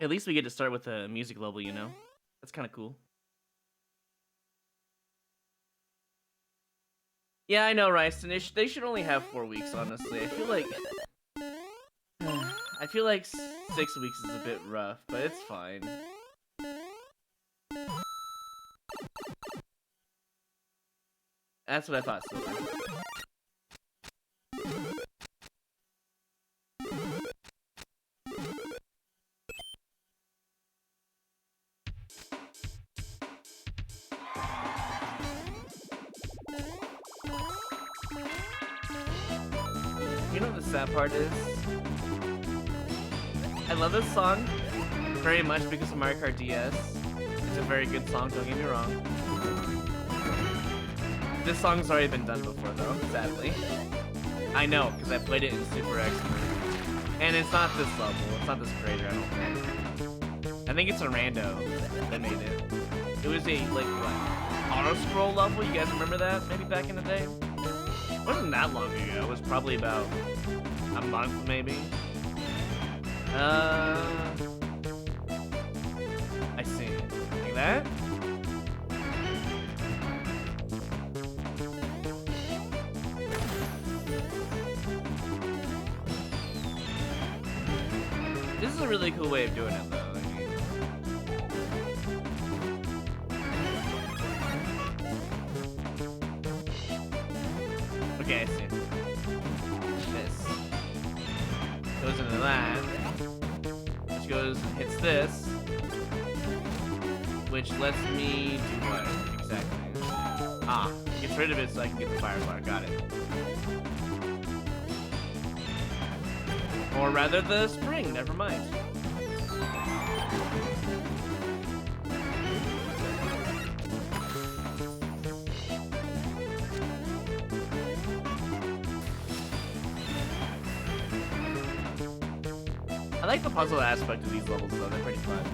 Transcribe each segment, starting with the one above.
At least we get to start with a music level, you know? That's kind of cool. Yeah, I know, Rice. And they should only have 4 weeks, honestly. I feel like 6 weeks is a bit rough, but it's fine. That's what I thought, Silver. You know what the sad part is? I love this song very much because of Mario Kart DS. It's a very good song, don't get me wrong. This song's already been done before, though, sadly. I know, because I played it in Super Expert. And it's not this level, it's not this creator, I don't think. I think it's a rando that made it. It was a, like, what? Auto-scroll level? You guys remember that? Maybe back in the day? It wasn't that long ago. It was probably about a month, maybe. I see. Like that? This is a really cool way of doing it, though. Okay, I see. This goes into that, which goes and hits this, which lets me do what exactly? Ah, gets rid of it so I can get the fire bar. Got it. Or rather, the spring. Never mind. I like the puzzle aspect of these levels, though. They're pretty fun.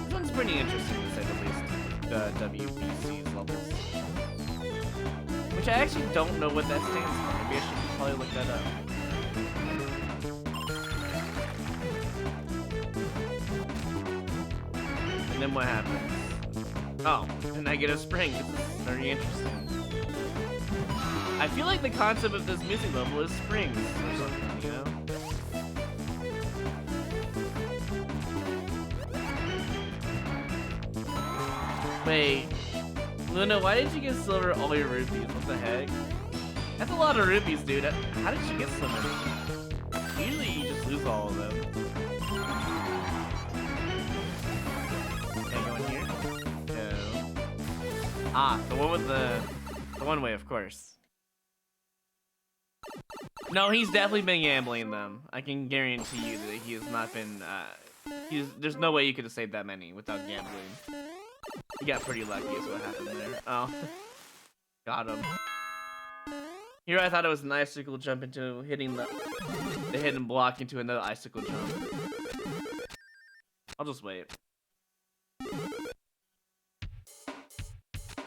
This one's pretty interesting, to say the least. The WBC's levels. Which I actually don't know what that stands for. Maybe I should probably look that up. And then what happens? Oh, and I get a spring. This is very interesting. I feel like the concept of this music level is springs or something, you know? Wait, Luna, why did you give Silver all your rupees? What the heck? That's a lot of rupees, dude. How did you get so many? Usually you just lose all of them. Okay, go in here. Go. Ah, the one with the one way, of course. No, he's definitely been gambling them. I can guarantee you that he has not been, there's no way you could have saved that many without gambling. He got pretty lucky is what happened there. Oh. Got him. Here I thought it was an icicle jump into hitting the hidden block into another icicle jump. I'll just wait.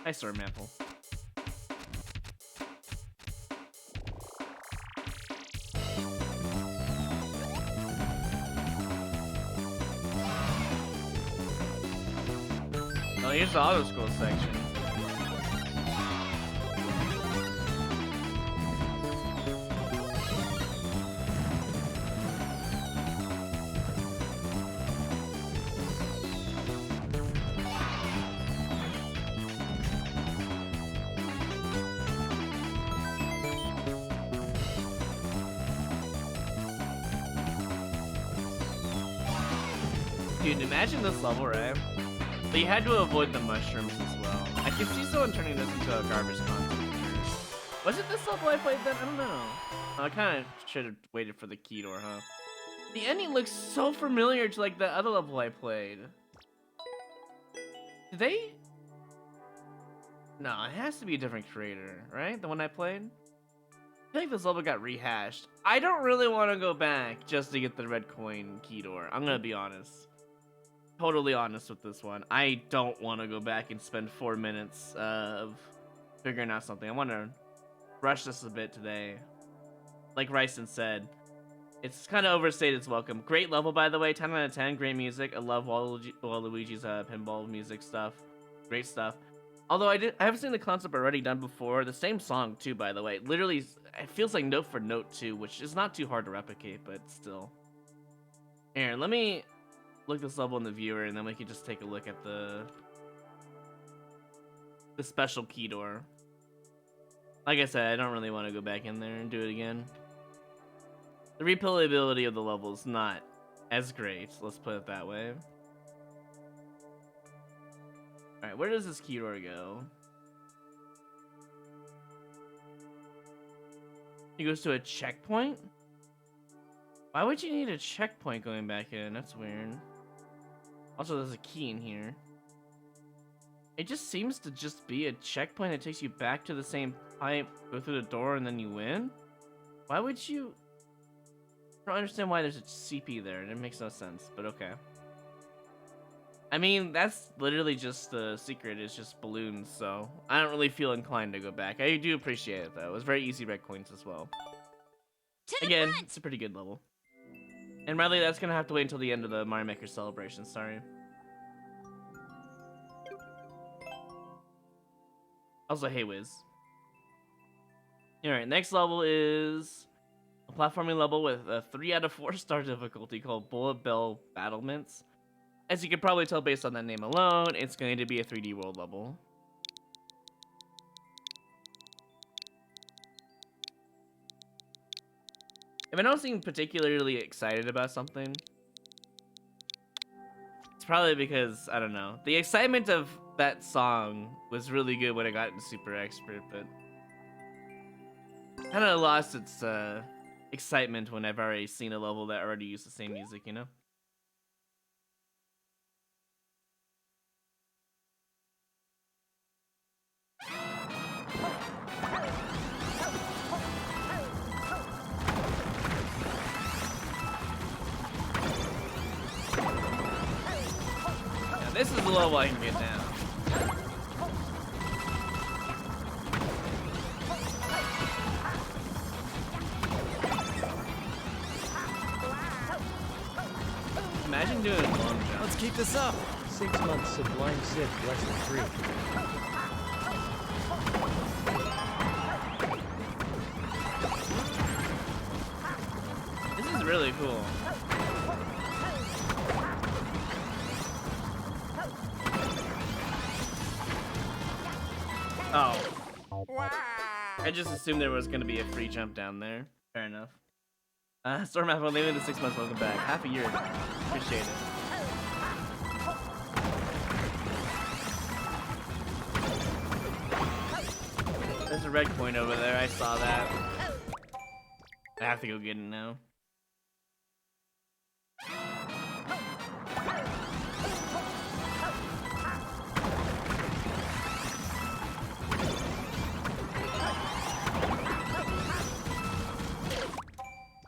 Hi, Storm Mantle. Oh, here's the auto scroll section. Dude, imagine this level, right? But you had to avoid the mushrooms as well. I can see someone turning this into a garbage content. Was it this level I played then? I don't know. I kind of should have waited for the key door, huh? The ending looks so familiar to like the other level I played. Did they? No, it has to be a different creator, right? The one I played? I feel like this level got rehashed. I don't really want to go back just to get the red coin key door. I'm gonna be honest. Totally honest with this one. I don't want to go back and spend 4 minutes of figuring out something. I want to rush this a bit today. Like Ryson said, It's kind of overstayed its welcome. Great level, by the way. 10 out of 10. Great music. I love Waluigi's pinball music stuff. Great stuff. Although I haven't seen the concept already done before. The same song too, by the way. Literally, it feels like note for note too, which is not too hard to replicate, but still. Here, let me look this level in the viewer, and then we can just take a look at the special key door. Like I said, I don't really want to go back in there and do it again. The replayability of the level is not as great, let's put it that way. Alright, where does this key door go? It goes to a checkpoint? Why would you need a checkpoint going back in? That's weird. Also, there's a key in here. It just seems to just be a checkpoint that takes you back to the same pipe, go through the door, and then you win? Why would you... I don't understand why there's a CP there. It makes no sense, but okay. I mean, that's literally just the secret. It's just balloons, so I don't really feel inclined to go back. I do appreciate it, though. It was very easy red coins as well. Again, it's a pretty good level. And Riley, that's gonna have to wait until the end of the Mario Maker celebration. Sorry. Also, hey Wiz. Alright, next level is a platforming level with a 3 out of 4 star difficulty called Bullet Bell Battlements. As you can probably tell based on that name alone, it's going to be a 3D world level. If I don't seem particularly excited about something, it's probably because, I don't know, the excitement of that song was really good when I got into Super Expert, but kind of lost its excitement when I've already seen a level that already used the same music, you know? Now, this is the level I can get down. Imagine doing a long jump. Let's keep this up. 6 months of blind sift, less than 3. This is really cool. Oh. I just assumed there was going to be a free jump down there. Fair enough. Stormap, well, leaving the 6 months, welcome back. Half a year. Appreciate it. There's a red coin over there, I saw that. I have to go get it now.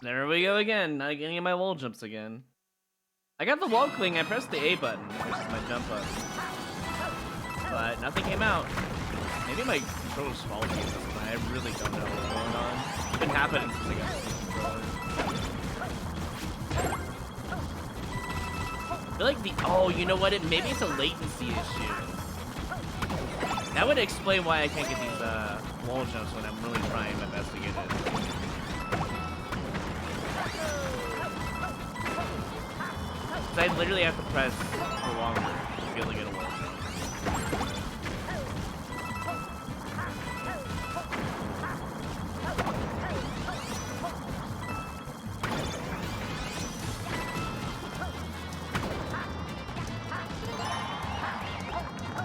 There we go again, not getting my wall jumps again. I got the wall cling, I pressed the A button, which is my jump button. But nothing came out. Maybe my controller's faulty at this point. I really don't know what's going on. It's been happening since I got the controller. I feel like oh, you know what? Maybe it's a latency issue. That would explain why I can't get these wall jumps when I'm really trying my best to get it. I literally have to press for longer to be able to get a wall jump.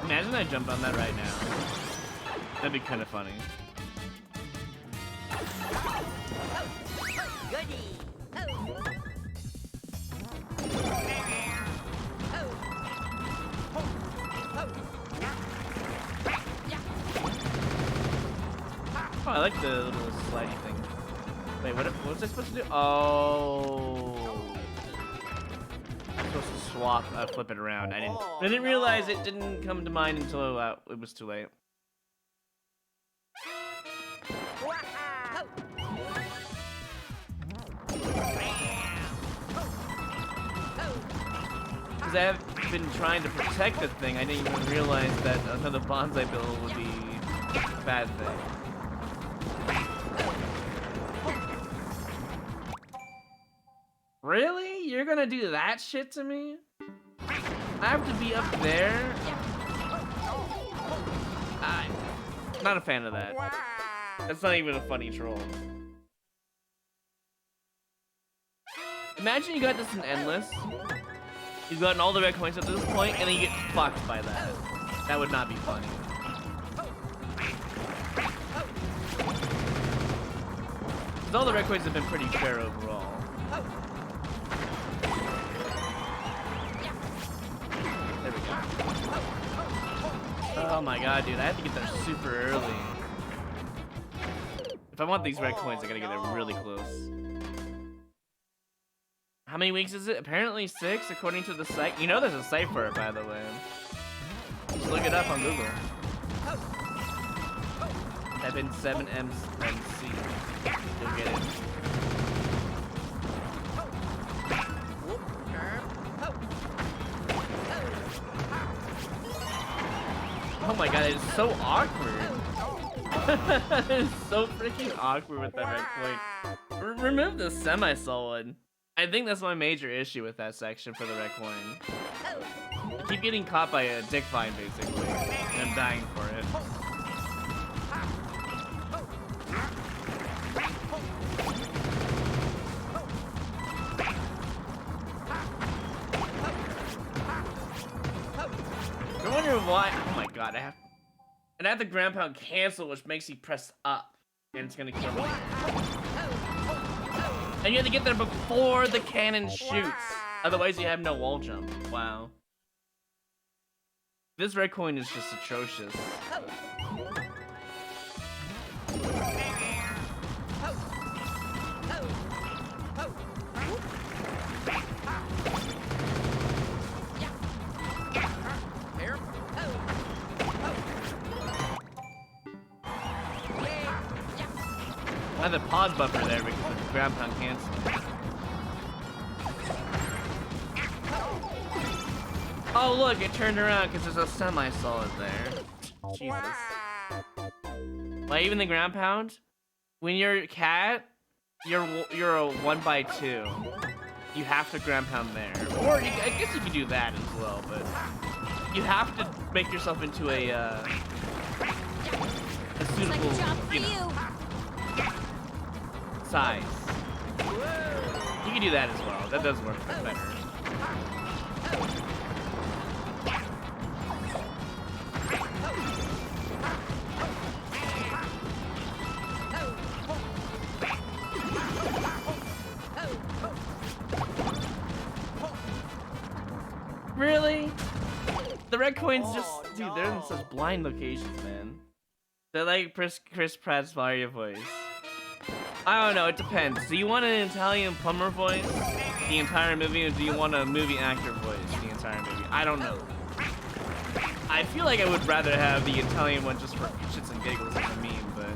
Imagine I jumped on that right now. That'd be kind of funny. Oh, I like the little slidey thing. Wait, what was I supposed to do? Oh. I'm supposed to swap, flip it around. I didn't realize it didn't come to mind until it was too late. Because I've been trying to protect the thing, I didn't even realize that another bonsai build would be a bad thing. Really? You're gonna do that shit to me? I have to be up there? I'm not a fan of that. That's not even a funny troll. Imagine you got this in Endless. You've gotten all the red coins up to this point, and then you get fucked by that. That would not be funny. Because all the red coins have been pretty fair overall. There we go. Oh my god, dude, I have to get there super early. If I want these red coins, I gotta get there really close. How many weeks is it? Apparently 6, according to the site. You know there's a site for it, by the way. Just look it up on Google. Type in 7MC. You'll get it. Oh my god, it's so awkward. It's so freaking awkward with that red coin. Remove the semi-solid. I think that's my major issue with that section for the red coin. I keep getting caught by a dick vine, basically, and I'm dying for it. I wonder why. Oh my god, and I have the ground pound cancel, which makes you press up, and it's gonna kill me. And you have to get there before the cannon shoots. Otherwise, you have no wall jump. Wow. This red coin is just atrocious. I have the pause buffer there because of the ground pound cancel. Oh look, it turned around because there's a semi-solid there. Jesus. Like even the ground pound, when you're a cat, you're a 1x2. You have to ground pound there, or I guess you can do that as well, but you have to make yourself into a suitable, you know, size. You can do that as well. That does work better. Really? The red coins just, dude, they're in such blind locations, man. They're like Chris Pratt's Mario voice. I don't know, it depends. Do you want an Italian plumber voice the entire movie, or do you want a movie actor voice the entire movie? I don't know. I feel like I would rather have the Italian one just for shits and giggles as a meme, but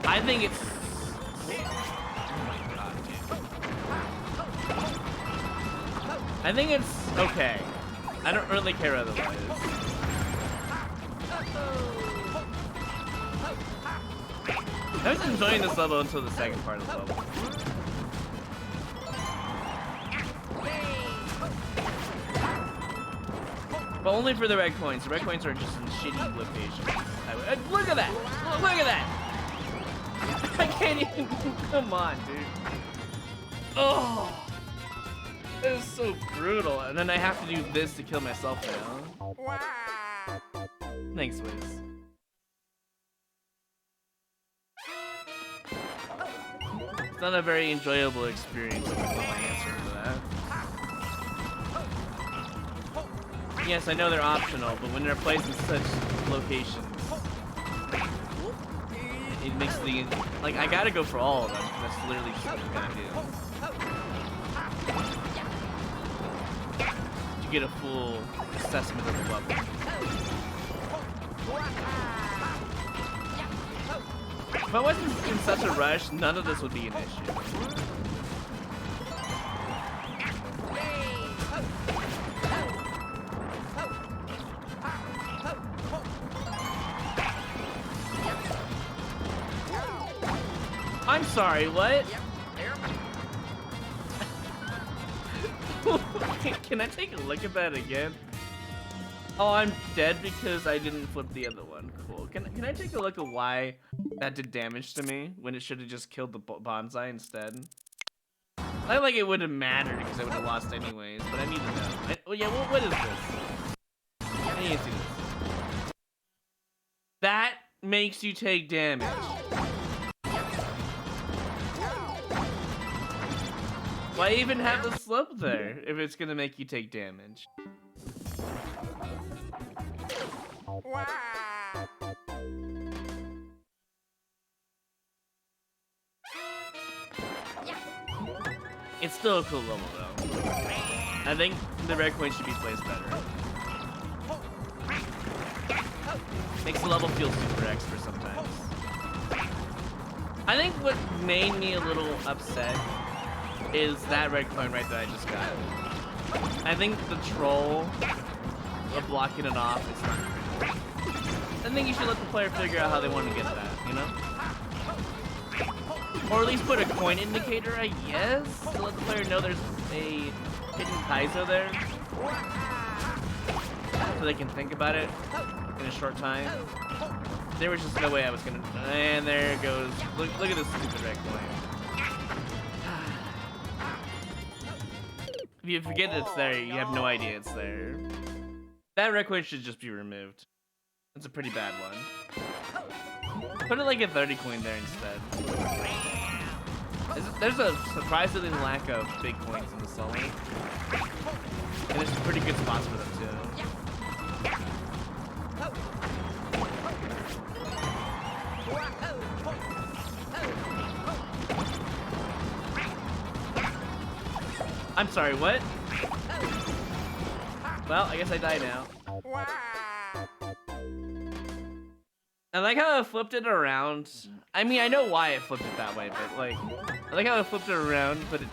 I think it's... Oh my god, dude. I think it's okay. I don't really care otherwise. I was enjoying this level until the second part of the level. But only for the red coins. The red coins are just in shitty locations. Look at that! Look at that! I can't even... Come on, dude. Oh! That is so brutal. And then I have to do this to kill myself now. Thanks, Wiz. It's not a very enjoyable experience, if you know my answer to that. Yes, I know they're optional, but when they're placed in such locations, it makes the... Like, I gotta go for all of them, because that's literally just what I'm gonna do. To get a full assessment of the level. If I wasn't in such a rush, none of this would be an issue. I'm sorry, what? Can I take a look at that again? Oh, I'm dead because I didn't flip the other one. Cool. Can I take a look at why that did damage to me when it should have just killed the bonsai instead? I like it wouldn't matter because I would have lost anyways, but I need to know. Oh yeah, what is this? I need to see this. That makes you take damage. Why even have the slope there if it's gonna make you take damage? It's still a cool level though. I think the red coin should be placed better. Makes the level feel super extra sometimes. I think what made me a little upset is that red coin right that I just got. I think the troll of blocking it off is not good. I think you should let the player figure out how they want to get that, you know? Or at least put a coin indicator, I guess, to let the player know there's a hidden Kaizo there. So they can think about it in a short time. There was just no way I was gonna... And there it goes. Look at this stupid red coin. If you forget it's there, you have no idea it's there. That red coin should just be removed. It's a pretty bad one. Put it like a 30 coin there instead. There's a surprisingly lack of big coins in this level. And there's some pretty good spots for them too. I'm sorry, what? Well, I guess I die now. I like how I flipped it around. I mean, I know why it flipped it that way, but like, I like how I flipped it around, but it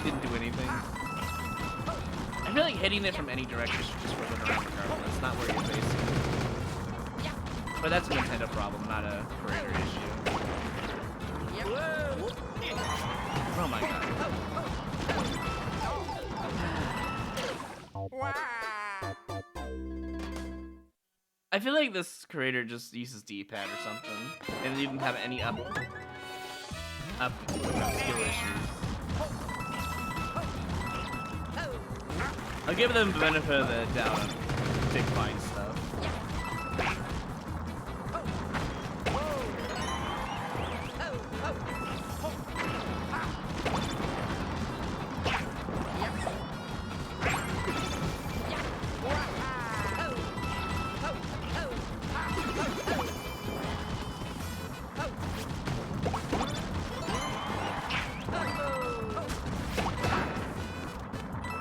didn't do anything. I feel like hitting it from any direction should just flip it around regardless, not where you're facing. But that's a Nintendo problem, not a creator issue. Oh my god. I feel like this creator just uses D-pad or something, and didn't have any skill issues. I'll give them the benefit of the doubt on big fine stuff.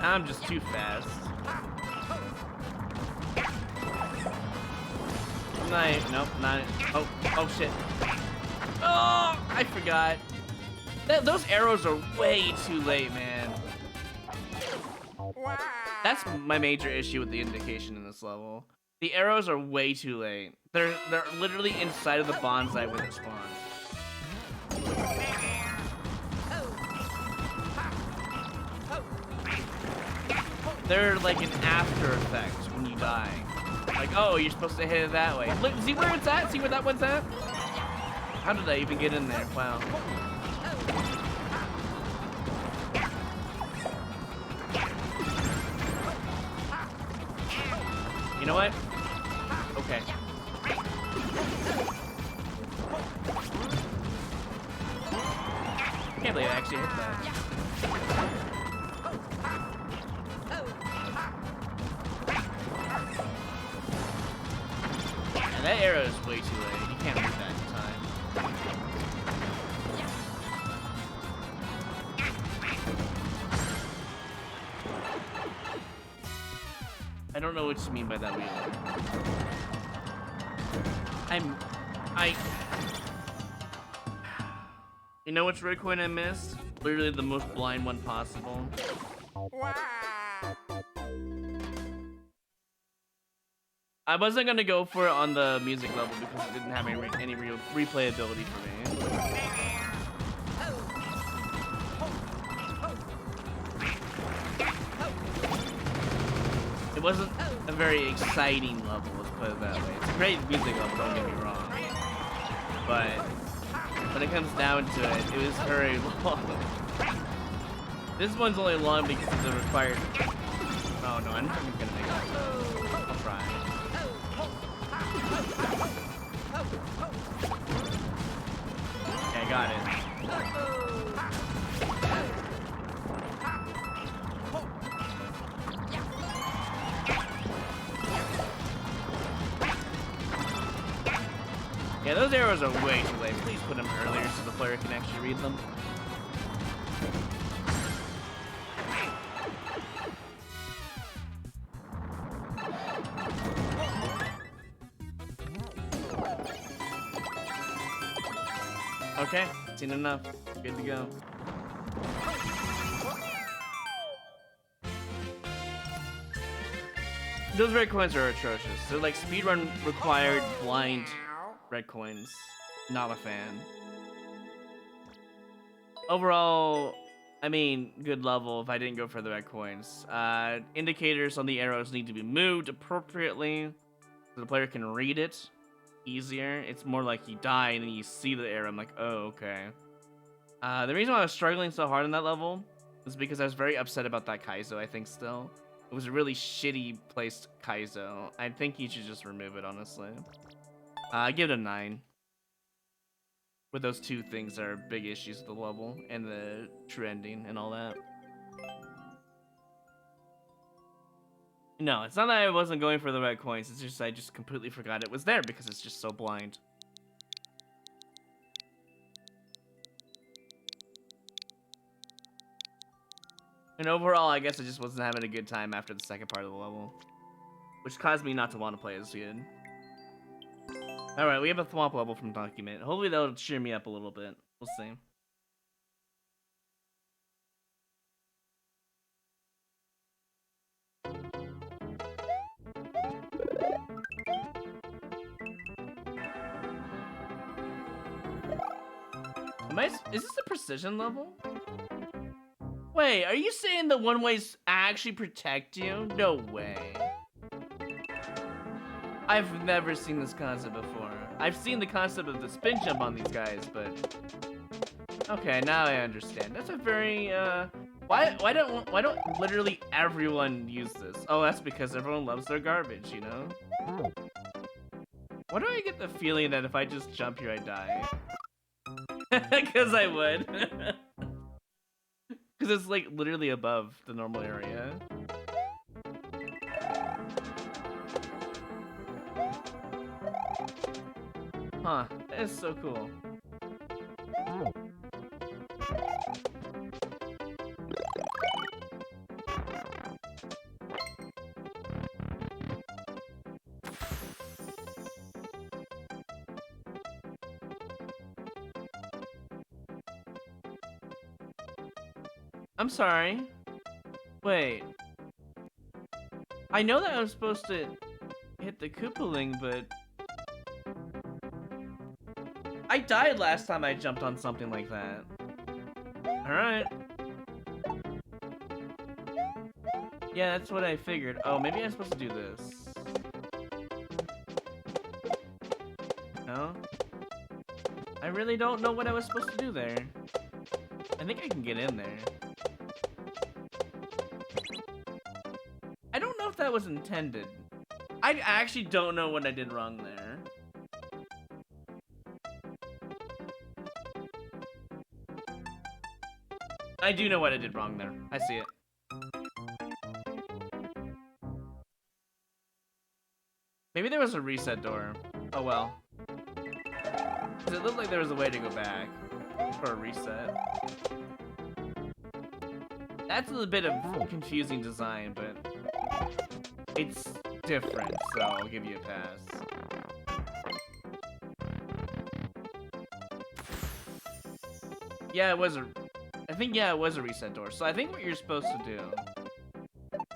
I'm just too fast. Nope, not it. Oh shit. Oh, I forgot. Those arrows are way too late, man. That's my major issue with the indication in this level. The arrows are way too late. They're literally inside of the bonsai when it spawns. They're like an after effect when you die. Like, oh, you're supposed to hit it that way. Look, see where it's at? See where that one's at? How did I even get in there? Wow. You know what? Okay. I can't believe I actually hit that. And that arrow is way too late. You can't move that in time. I don't know what you mean by that wheel. You know which red coin I missed? Literally the most blind one possible. I wasn't gonna go for it on the music level because it didn't have any real replayability for me. It wasn't a very exciting level, let's put it that way. It's a great music level, don't get me wrong. But when it comes down to it, it was very long. This one's only long because of the required... Oh no, I'm not gonna make it. I'll try. Okay, I got it. Yeah, those arrows are way too late. Please put them earlier so the player can actually read them. Okay, seen enough. Good to go. Those red coins are atrocious. They're like speedrun required blind red coins. Not a fan. Overall, I mean, good level if I didn't go for the red coins. Indicators on the arrows need to be moved appropriately so the player can read it easier. It's more like you die and then you see the arrow. I'm like, oh, okay. The reason why I was struggling so hard on that level is because I was very upset about that Kaizo, I think, still. It was a really shitty placed Kaizo. I think you should just remove it, honestly. I give it a 9. With those two things that are big issues with the level and the true ending and all that. No, it's not that I wasn't going for the red coins. It's just I just completely forgot it was there because it's just so blind. And overall, I guess I just wasn't having a good time after the second part of the level. Which caused me not to want to play as good. Alright, we have a Thwomp level from Document. Hopefully that'll cheer me up a little bit. We'll see. Is this a precision level? Wait, are you saying the one-ways actually protect you? No way. I've never seen this concept before. I've seen the concept of the spin jump on these guys, but... Okay, now I understand. That's a very, Why don't literally everyone use this? Oh, that's because everyone loves their garbage, you know? Why do I get the feeling that if I just jump here, I die? Because I would. Because it's like literally above the normal area. Huh, that is so cool. I'm sorry. Wait. I know that I was supposed to hit the Koopaling, but... I died last time I jumped on something like that. Alright. Yeah, that's what I figured. Oh, maybe I'm supposed to do this. No? I really don't know what I was supposed to do there. I think I can get in there. I don't know if that was intended. I actually don't know what I did wrong there. I do know what I did wrong there. I see it. Maybe there was a reset door. Oh well. It looked like there was a way to go back for a reset. That's a bit of confusing design, but it's different, so I'll give you a pass. Yeah, it was a... I think, yeah, it was a reset door. So I think what you're supposed to do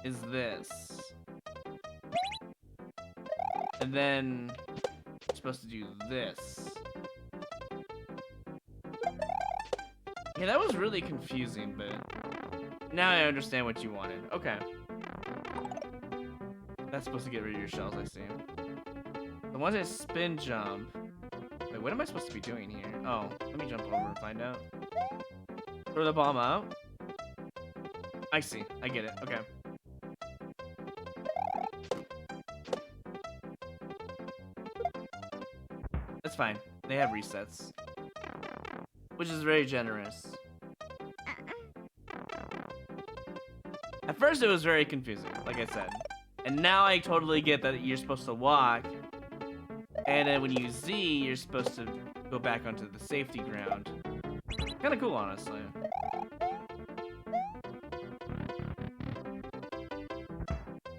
is this. And then you're supposed to do this. Yeah, that was really confusing, but now I understand what you wanted. Okay. That's supposed to get rid of your shells, I see. The ones that spin jump. Wait, what am I supposed to be doing here? Oh, let me jump over and find out. Throw the bomb out. I see. I get it. Okay. That's fine. They have resets. Which is very generous. At first it was very confusing, like I said. And now I totally get that you're supposed to walk. And then when you Z, you're supposed to go back onto the safety ground. Kinda cool, honestly.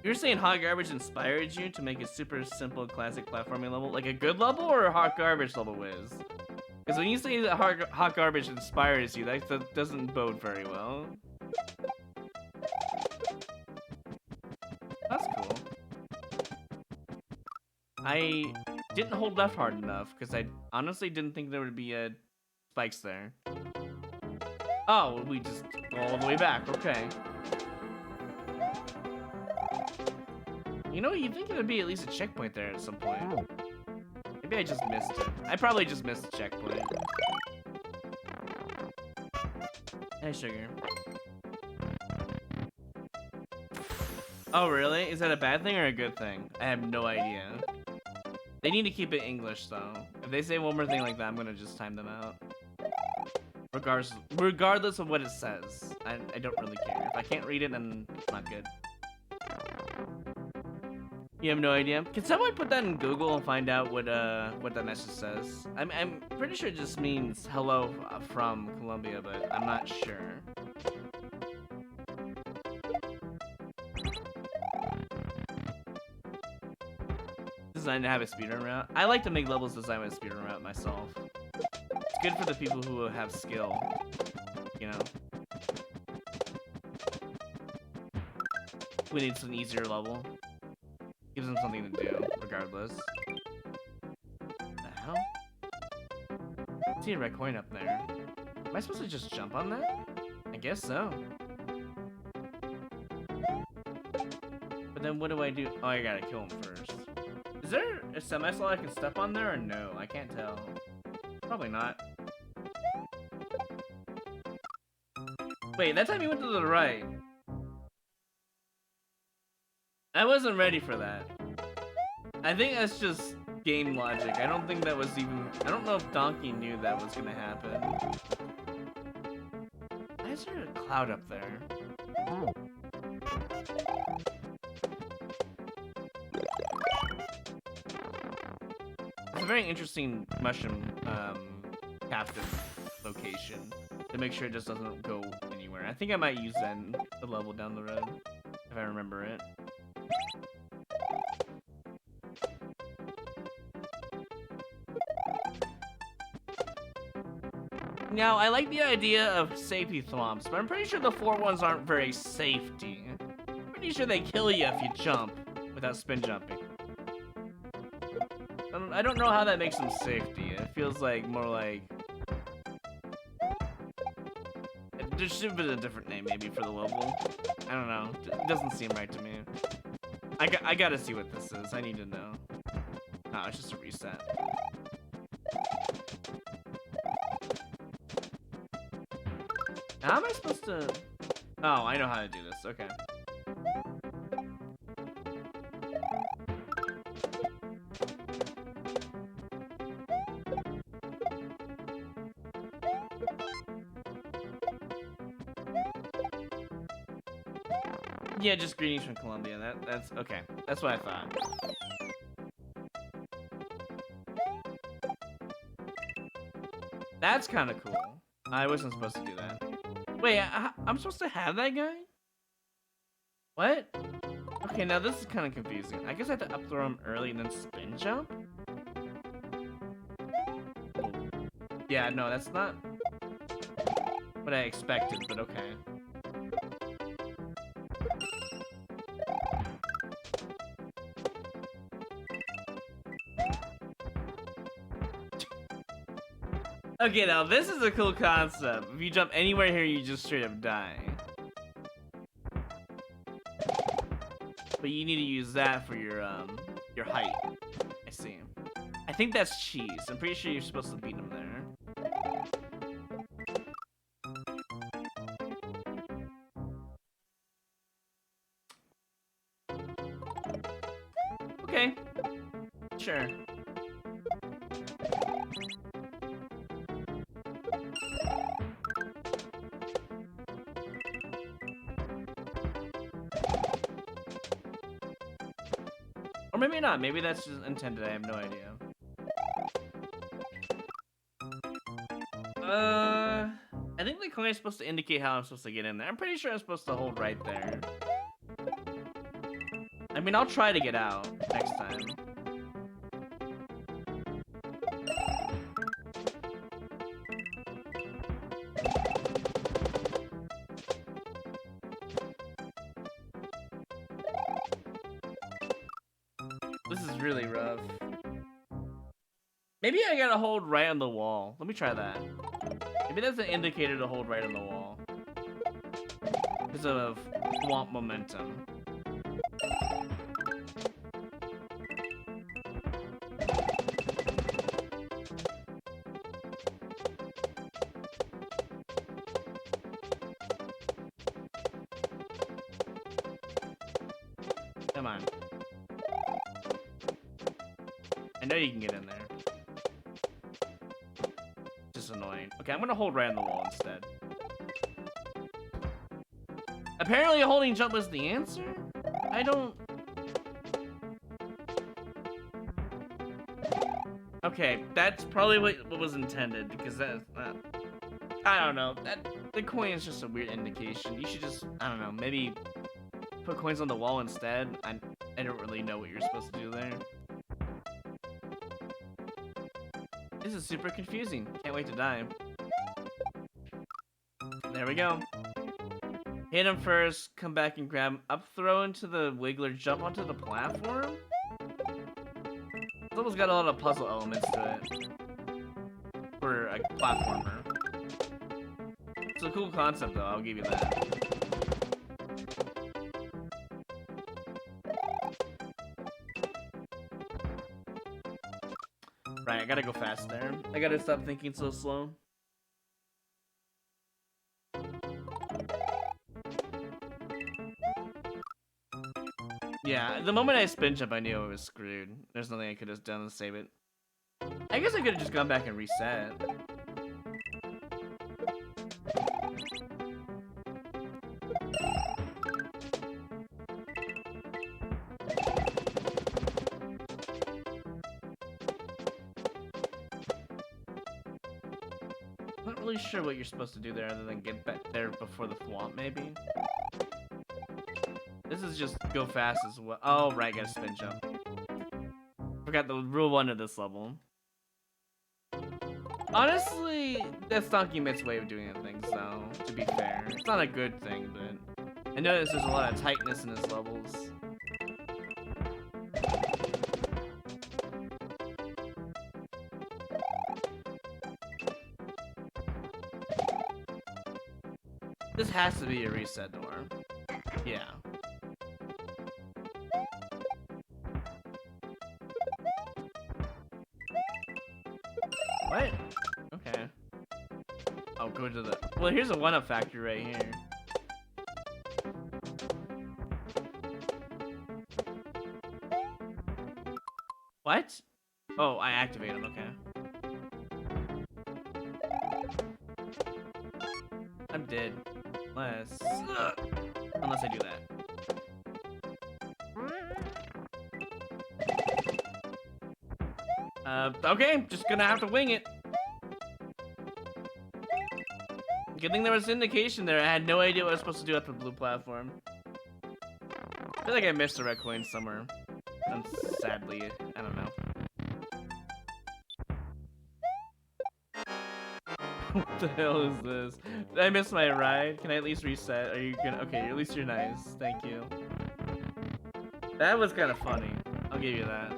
You're saying Hot Garbage inspired you to make a super simple classic platforming level? Like a good level or a Hot Garbage level, Wiz? Because when you say that Hot Garbage inspires you, that doesn't bode very well. That's cool. I didn't hold left hard enough because I honestly didn't think there would be spikes there. Oh, we just go all the way back. Okay. You know, you'd think there'd be at least a checkpoint there at some point. Maybe I just missed it. I probably just missed the checkpoint. Hey, sugar. Oh, really? Is that a bad thing or a good thing? I have no idea. They need to keep it English, though. If they say one more thing like that, I'm gonna just time them out. Regardless of what it says. I don't really care. If I can't read it, then it's not good. You have no idea? Can someone put that in Google and find out what that message says? I'm pretty sure it just means hello from Colombia, but I'm not sure. Designed to have a speedrun route. I like to make levels designed with a speedrun route myself. It's good for the people who have skill, you know. We need an easier level. Gives them something to do, regardless. The hell? I see a red coin up there. Am I supposed to just jump on that? I guess so. But then what do I do? Oh, I gotta kill him first. Is there a semi-slot I can step on there or no? I can't tell. Probably not. Wait, that time he went to the right. I wasn't ready for that. I think that's just game logic. I don't think that was even... I don't know if Donkey knew that was gonna happen. Why is there a cloud up there? It's a very interesting mushroom captain location to make sure it just doesn't go anywhere. I think I might use that in the level down the road if I remember it. Now, I like the idea of safety thwomps, but I'm pretty sure the 4 ones aren't very safety. Pretty sure they kill you if you jump without spin jumping. I don't know how that makes them safety. It feels like more like... There should have been a different name maybe for the level. I don't know. It doesn't seem right to me. I gotta see what this is. I need to know. Oh, it's just a reset. How am I supposed to... Oh, I know how to do this. Okay. Yeah, just greetings from Colombia. That's okay. That's what I thought. That's kind of cool. I wasn't supposed to do that. Wait, I'm supposed to have that guy? What? Okay, now this is kind of confusing. I guess I have to up throw him early and then spin jump? Oh. Yeah, no, that's not what I expected, but okay. Okay, now this is a cool concept. If you jump anywhere here, you just straight up die. but you need to use that for your height. I see. I think that's cheese. I'm pretty sure you're supposed to beat him there. Okay. Sure. Or maybe not. Maybe that's just intended. I have no idea. I think the coin is supposed to indicate how I'm supposed to get in there. I'm pretty sure I'm supposed to hold right there. I mean, I'll try to get out next time. This is really rough. Maybe I gotta hold right on the wall. Let me try that. Maybe that's an indicator to hold right on the wall. Because of swamp momentum. Come on. I know you can get in there. Just annoying. Okay, I'm gonna hold right on the wall instead. Apparently holding jump was the answer? I don't... Okay, that's probably what was intended, because that's not... I don't know. The coin is just a weird indication. You should just, I don't know, maybe put coins on the wall instead. I don't really know what you're supposed to do there. This is super confusing. Can't wait to die. There we go. Hit him first, come back and grab him. Up throw into the wiggler, jump onto the platform? It's almost got a lot of puzzle elements to it. For a platformer. It's a cool concept though, I'll give you that. Right, I gotta go fast there. I gotta stop thinking so slow. Yeah, the moment I spin jump, I knew I was screwed. There's nothing I could have done to save it. I guess I could have just gone back and reset. Not really sure what you're supposed to do there other than get back there before the swamp, maybe? This is just go fast as well. Oh, right, gotta spin jump. Forgot the rule 1 of this level. Honestly, that's Donkey Mit's way of doing things, though, to be fair. It's not a good thing, but I notice there's a lot of tightness in his levels. This has to be a reset door. Yeah. What? Okay. I'll go to the... Well, here's a 1-up factory right here. What? Oh, I activate him, okay. I'm dead. Unless I do that. Okay, just gonna have to wing it. Good thing there was indication there. I had no idea what I was supposed to do at the blue platform. I feel like I missed a red coin somewhere. And sadly, I don't know. What the hell is this? Did I miss my ride? Can I at least reset? Are you gonna... Okay, at least you're nice. Thank you. That was kind of funny. I'll give you that.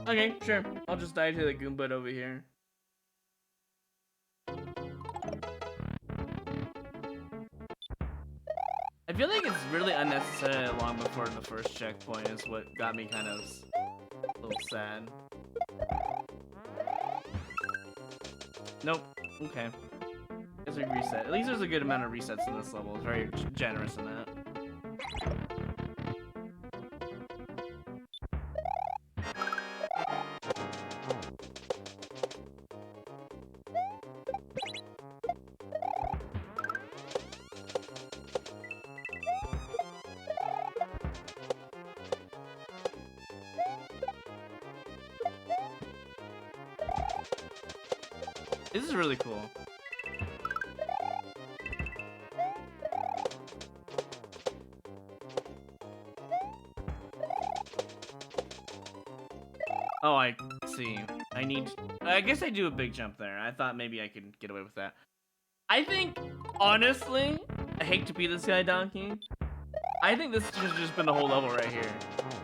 Okay, sure. I'll just die to the Goomba over here. really unnecessary long before the first checkpoint is what got me kind of a little sad. Nope. Okay. Guess we reset. At least there's a good amount of resets in this level. It's very generous in that. This is really cool. Oh, I see. I guess I do a big jump there. I thought maybe I could get away with that. I think, honestly, I hate to be this guy, Donkey. I think this should have just been the whole level right here.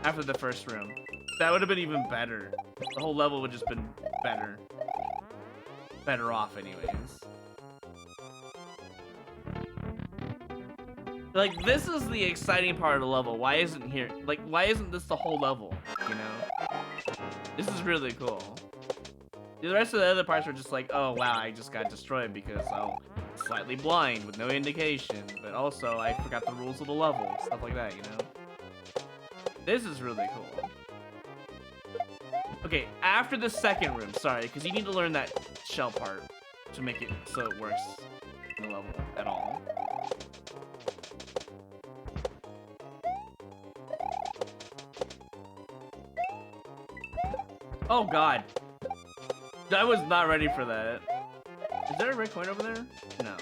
After the first room. That would have been even better. The whole level would have just been better. Better off anyways. Like, this is the exciting part of the level. Why isn't this the whole level, you know? This is really cool. The rest of the other parts were just like, oh wow, I just got destroyed because I'm slightly blind with no indication, but also I forgot the rules of the level, stuff like that, you know? This is really cool. Okay, after the second room, sorry, because you need to learn that shell part to make it so it works in the level at all. Oh god. I was not ready for that. Is there a red coin over there? No.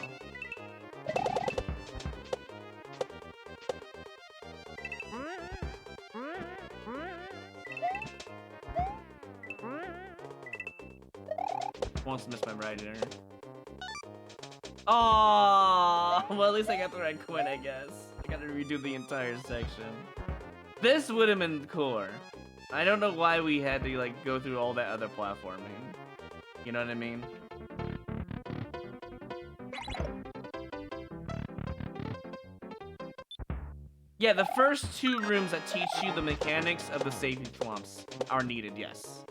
Almost missed my right there. Oh, well, at least I got the red coin, I guess. I gotta redo the entire section. This would have been cooler. I don't know why we had to like go through all that other platforming. You know what I mean? Yeah, the first two rooms that teach you the mechanics of the safety thwomps are needed, yes.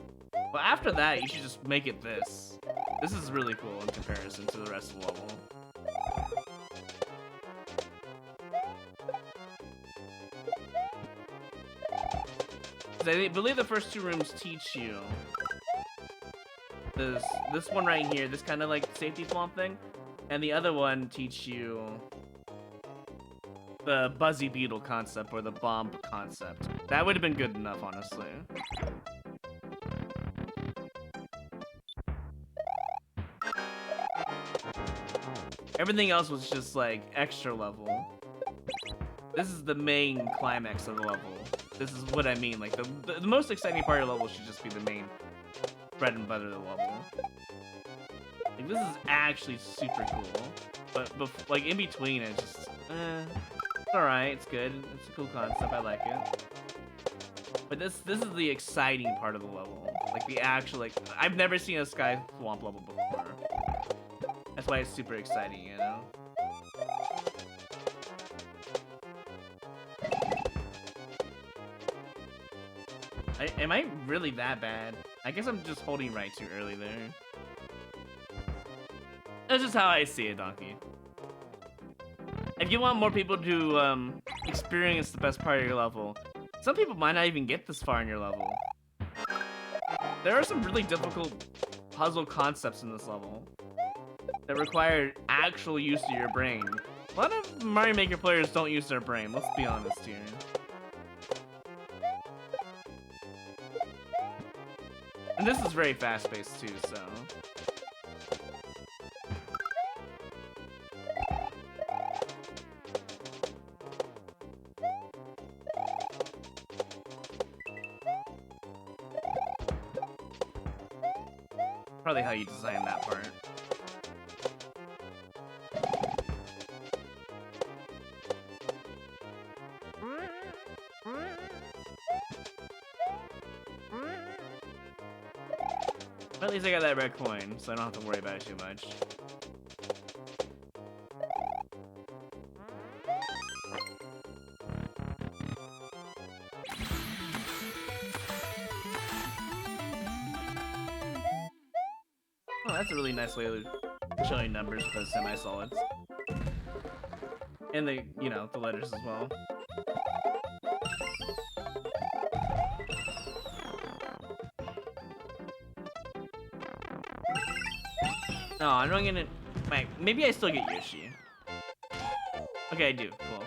But after that, you should just make it this. This is really cool in comparison to the rest of the level. I believe the first two rooms teach you this one right here, this kind of like safety thwomp thing, and the other one teach you the Buzzy Beetle concept or the bomb concept. That would have been good enough, honestly. Everything else was just like extra level. This is the main climax of the level. This is what I mean. Like the most exciting part of the level should just be the main bread and butter of the level. Like this is actually super cool, but like in between it's just it's alright. It's good. It's a cool concept. I like it. But this is the exciting part of the level. Like the actual like I've never seen a Sky Swamp level before. That's why it's super exciting, you know. Am I really that bad? I guess I'm just holding right too early there. That's just how I see it, Donkey. If you want more people to experience the best part of your level, some people might not even get this far in your level. There are some really difficult puzzle concepts in this level that require actual use of your brain. A lot of Mario Maker players don't use their brain, let's be honest here. And this is very fast-paced too, so... Probably how you design that part. But at least I got that red coin, so I don't have to worry about it too much. that's a really nice way of showing numbers for the semi-solids. And the, you know, the letters as well. No, I don't get it. Wait, maybe I still get Yoshi. Okay, I do. Cool.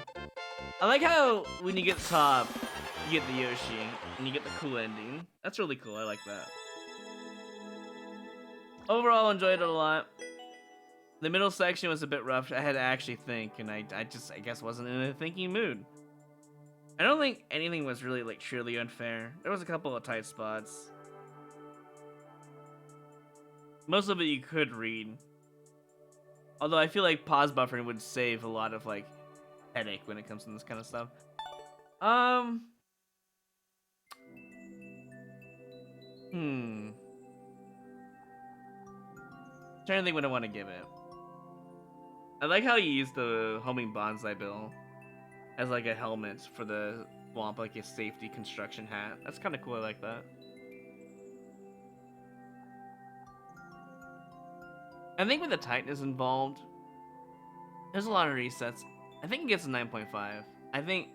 I like how when you get the top, you get the Yoshi, and you get the cool ending. That's really cool. I like that. Overall, enjoyed it a lot. The middle section was a bit rough. I had to actually think, and I guess wasn't in a thinking mood. I don't think anything was really like truly unfair. There was a couple of tight spots. Most of it you could read. Although I feel like pause buffering would save a lot of like headache when it comes to this kind of stuff. Trying to think what I want to give it. I like how you use the homing bonsai bill as like a helmet for the swamp, like a safety construction hat. That's kind of cool. I like that. I think with the tightness involved, there's a lot of resets. I think it gets a 9.5. I think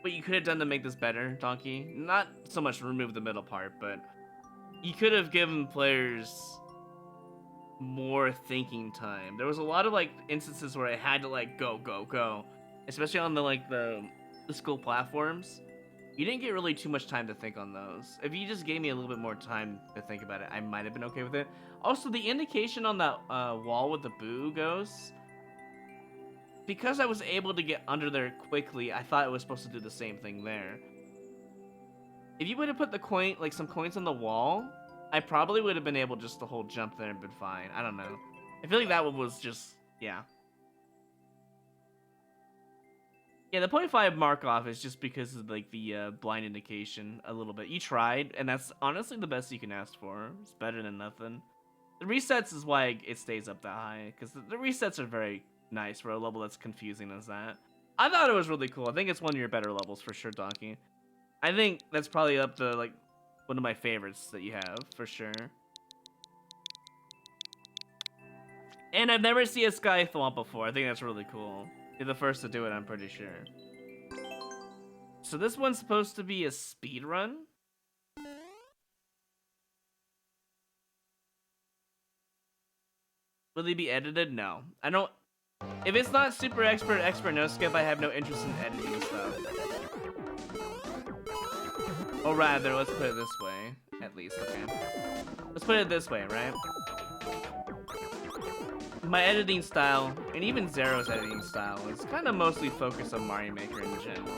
what you could have done to make this better, Donkey, not so much remove the middle part, but you could have given players more thinking time. There was a lot of like instances where I had to like go, especially on the like the school platforms. You didn't get really too much time to think on those. If you just gave me a little bit more time to think about it, I might have been okay with it. Also, the indication on that wall with the boo ghosts, because I was able to get under there quickly, I thought it was supposed to do the same thing there. If you would have put the coin, like some coins on the wall, I probably would have been able just to hold jump there and been fine. I don't know. I feel like that one was just, yeah. Yeah, the 0.5 mark off is just because of like the blind indication a little bit. You tried, and that's honestly the best you can ask for. It's better than nothing. The resets is why it stays up that high, because the resets are very nice for a level that's confusing as that. I thought it was really cool. I think it's one of your better levels for sure, Donkey. I think that's probably up to like one of my favorites that you have for sure. And I've never seen a Sky Thwomp before. I think that's really cool. You're the first to do it, I'm pretty sure. So this one's supposed to be a speed run? Will they be edited? No. I don't... If it's not super expert no skip, I have no interest in editing stuff. Or rather, let's put it this way. At least, okay. Let's put it this way, right? My editing style, and even Zero's editing style, is kind of mostly focused on Mario Maker in general.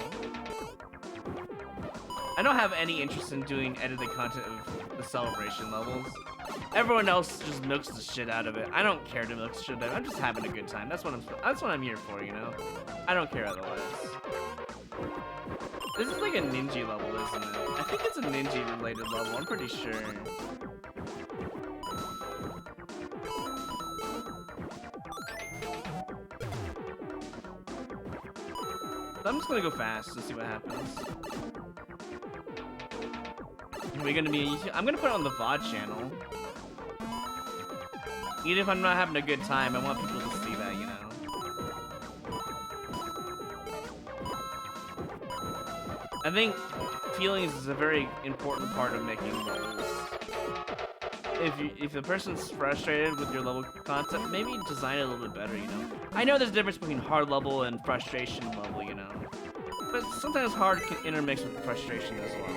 I don't have any interest in doing edited content of the celebration levels. Everyone else just milks the shit out of it. I don't care to milk the shit out of it. I'm just having a good time. That's what I'm here for, you know? I don't care otherwise. This is like a ninja level, isn't it? I think it's a ninja related level, I'm pretty sure. I'm just gonna go fast to see what happens. Are we gonna be? I'm gonna put it on the VOD channel. Even if I'm not having a good time, I want people to see that, you know. I think feelings is a very important part of making levels. If the person's frustrated with your level concept, maybe design it a little bit better, you know. I know there's a difference between hard level and frustration level, you know. But sometimes hard can intermix with frustration as well.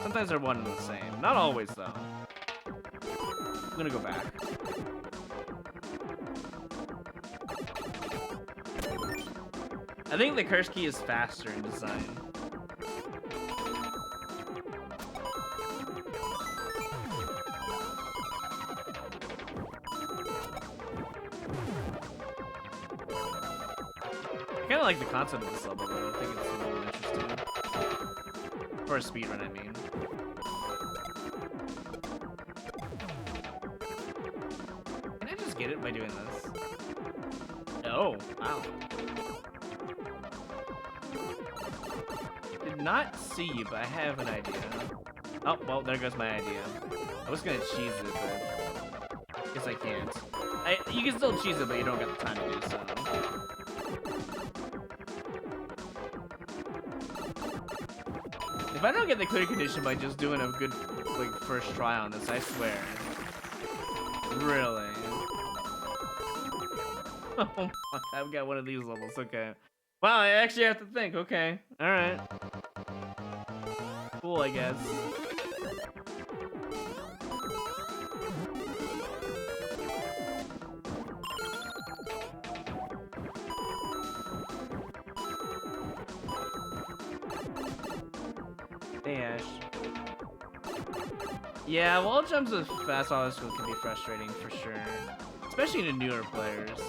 Sometimes they're one and the same. Not always, though. I'm gonna go back. I think the curse key is faster in design. I kinda like the concept of this level, though. I think it's a little interesting. For a speedrun, I mean. Can I just get it by doing this? Oh, wow. Did not see you, but I have an idea. Oh, well, there goes my idea. I was gonna cheese it, but guess I can't. You can still cheese it, but you don't got the time to do so. If I don't get the clear condition by just doing a good, like, first try on this, I swear. Really? Oh my, I've got one of these levels, okay. Wow, I actually have to think, okay. Alright. Cool, I guess. Hey, Ash. Yeah, wall jumps with fast auto scroll can be frustrating for sure. Especially to newer players.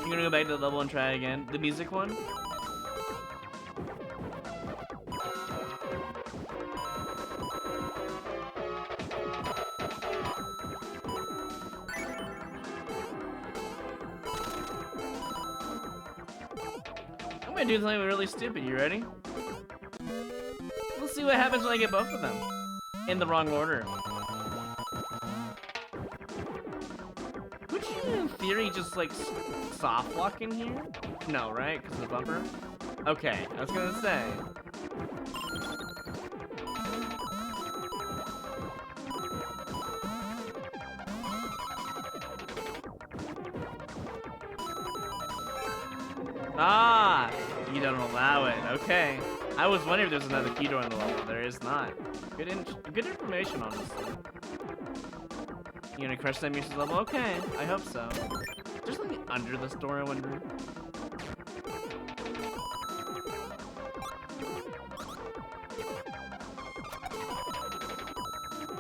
You gonna go back to the level and try again? The music one? I'm gonna do something really stupid. You ready? We'll see what happens when I get both of them. In the wrong order. Could you, in theory, just like soft walk in here? No, right? Because of the bumper? Okay, I was gonna say. Ah! You don't allow it. Okay. I was wondering if there's another key door in the level. There is not. Good information, honestly. You gonna crush that music level? Okay, I hope so. There's something under this door, I wonder.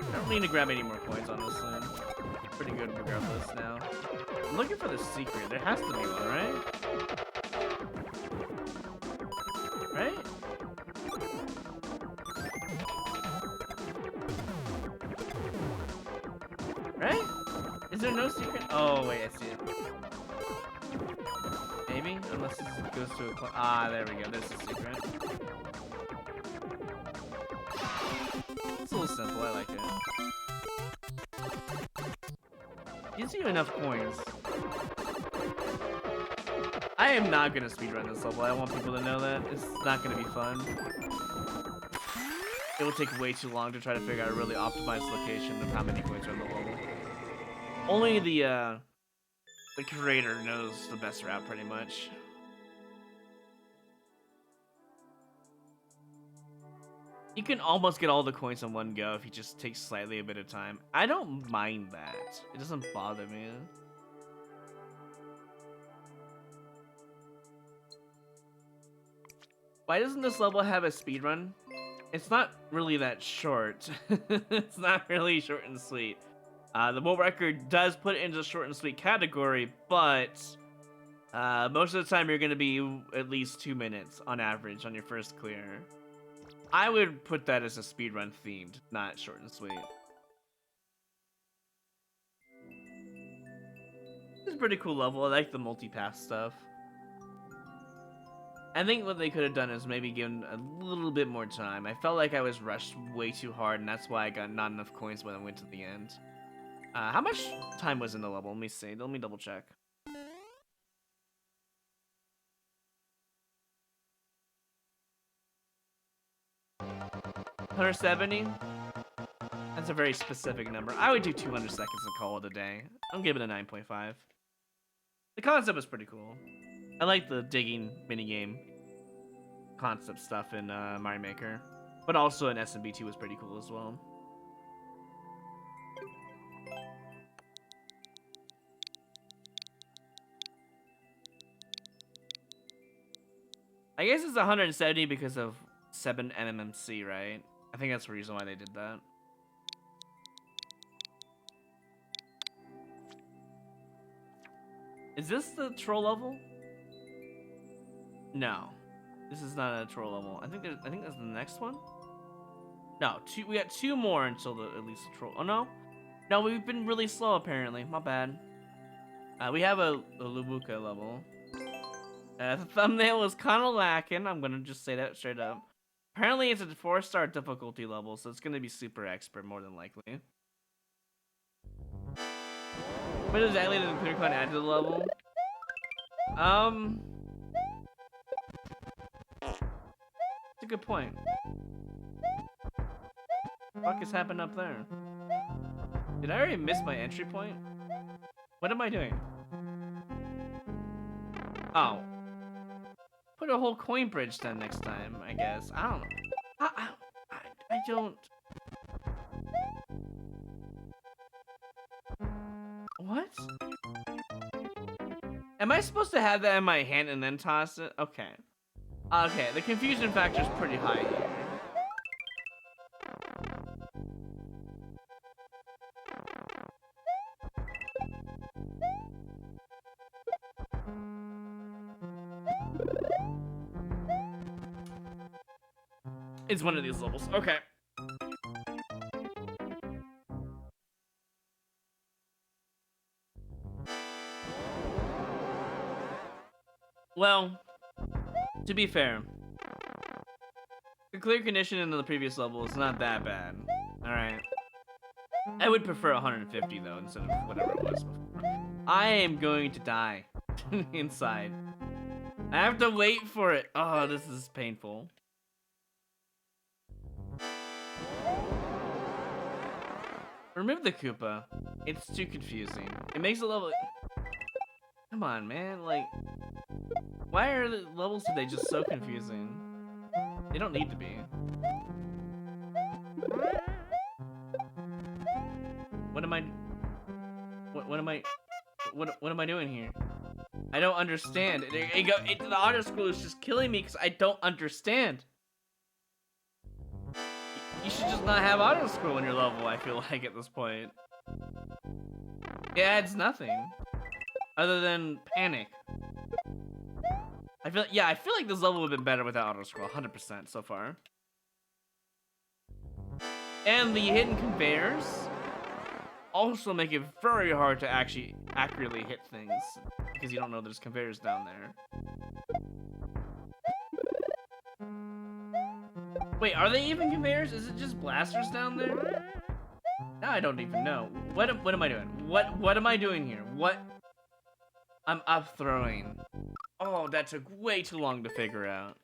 I don't need to grab any more coins, honestly. Pretty good regardless now. I'm looking for the secret. There has to be one, right? Right? Right? Is there no secret? Oh, wait, I see it. Maybe? Unless this goes to a... Ah, there we go. There's the secret. It's a little simple. I like it. Gives you enough coins. I am not going to speedrun this level. I want people to know that. It's not going to be fun. It will take way too long to try to figure out a really optimized location of how many coins are in the level. Only the creator knows the best route, pretty much. You can almost get all the coins in one go if you just take slightly a bit of time. I don't mind that. It doesn't bother me. Why doesn't this level have a speedrun? It's not really that short. It's not really short and sweet. The world record does put it into the short and sweet category, but most of the time you're going to be at least 2 minutes on average on your first clear. I would put that as a speedrun themed, not short and sweet. It's a pretty cool level. I like the multi-pass stuff. I think what they could have done is maybe given a little bit more time. I felt like I was rushed way too hard, and that's why I got not enough coins when I went to the end. How much time was in the level? Let me see. Let me double check. $170? That's a very specific number. I would do 200 seconds to call it a day. I'm giving it a 9.5. The concept was pretty cool. I like the digging minigame concept stuff in Mario Maker. But also in SMB2 was pretty cool as well. I guess it's 170 because of 7 MMMC, right? I think that's the reason why they did that. Is this the troll level? No, this is not a troll level. I think that's the next one. No, we got 2 more until at least the troll. Oh no, no, we've been really slow apparently. My bad. We have a Lubuka level. The thumbnail was kind of lacking. I'm gonna just say that straight up. Apparently, it's a 4-star difficulty level, so it's gonna be super expert more than likely. What exactly did the ClearCon add to the level? It's a good point. What the fuck is happening up there? Did I already miss my entry point? What am I doing? Oh. Put a whole coin bridge then next time, I guess. I don't know. I don't... What? Am I supposed to have that in my hand and then toss it? Okay. Okay, the confusion factor is pretty high here. It's one of these levels. Okay. Well, to be fair, the clear condition in the previous level is not that bad. Alright. I would prefer 150 though, instead of whatever it was before. I am going to die inside. I have to wait for it. Oh, this is painful. Remove the Koopa. It's too confusing. It makes the level... Come on, man. Like, why are the levels today just so confusing? They don't need to be. What am I... What am I doing here? I don't understand. The auto scroll is just killing me because I don't understand. You should just not have auto scroll in your level, I feel like, at this point. It adds nothing. Other than panic. I feel like this level would have been better without auto scroll, 100% so far. And the hidden conveyors also make it very hard to actually accurately hit things because you don't know there's conveyors down there. Wait, are they even conveyors? Is it just blasters down there? Now I don't even know. What am I doing? What am I doing here? What? I'm up throwing. Oh, that took way too long to figure out.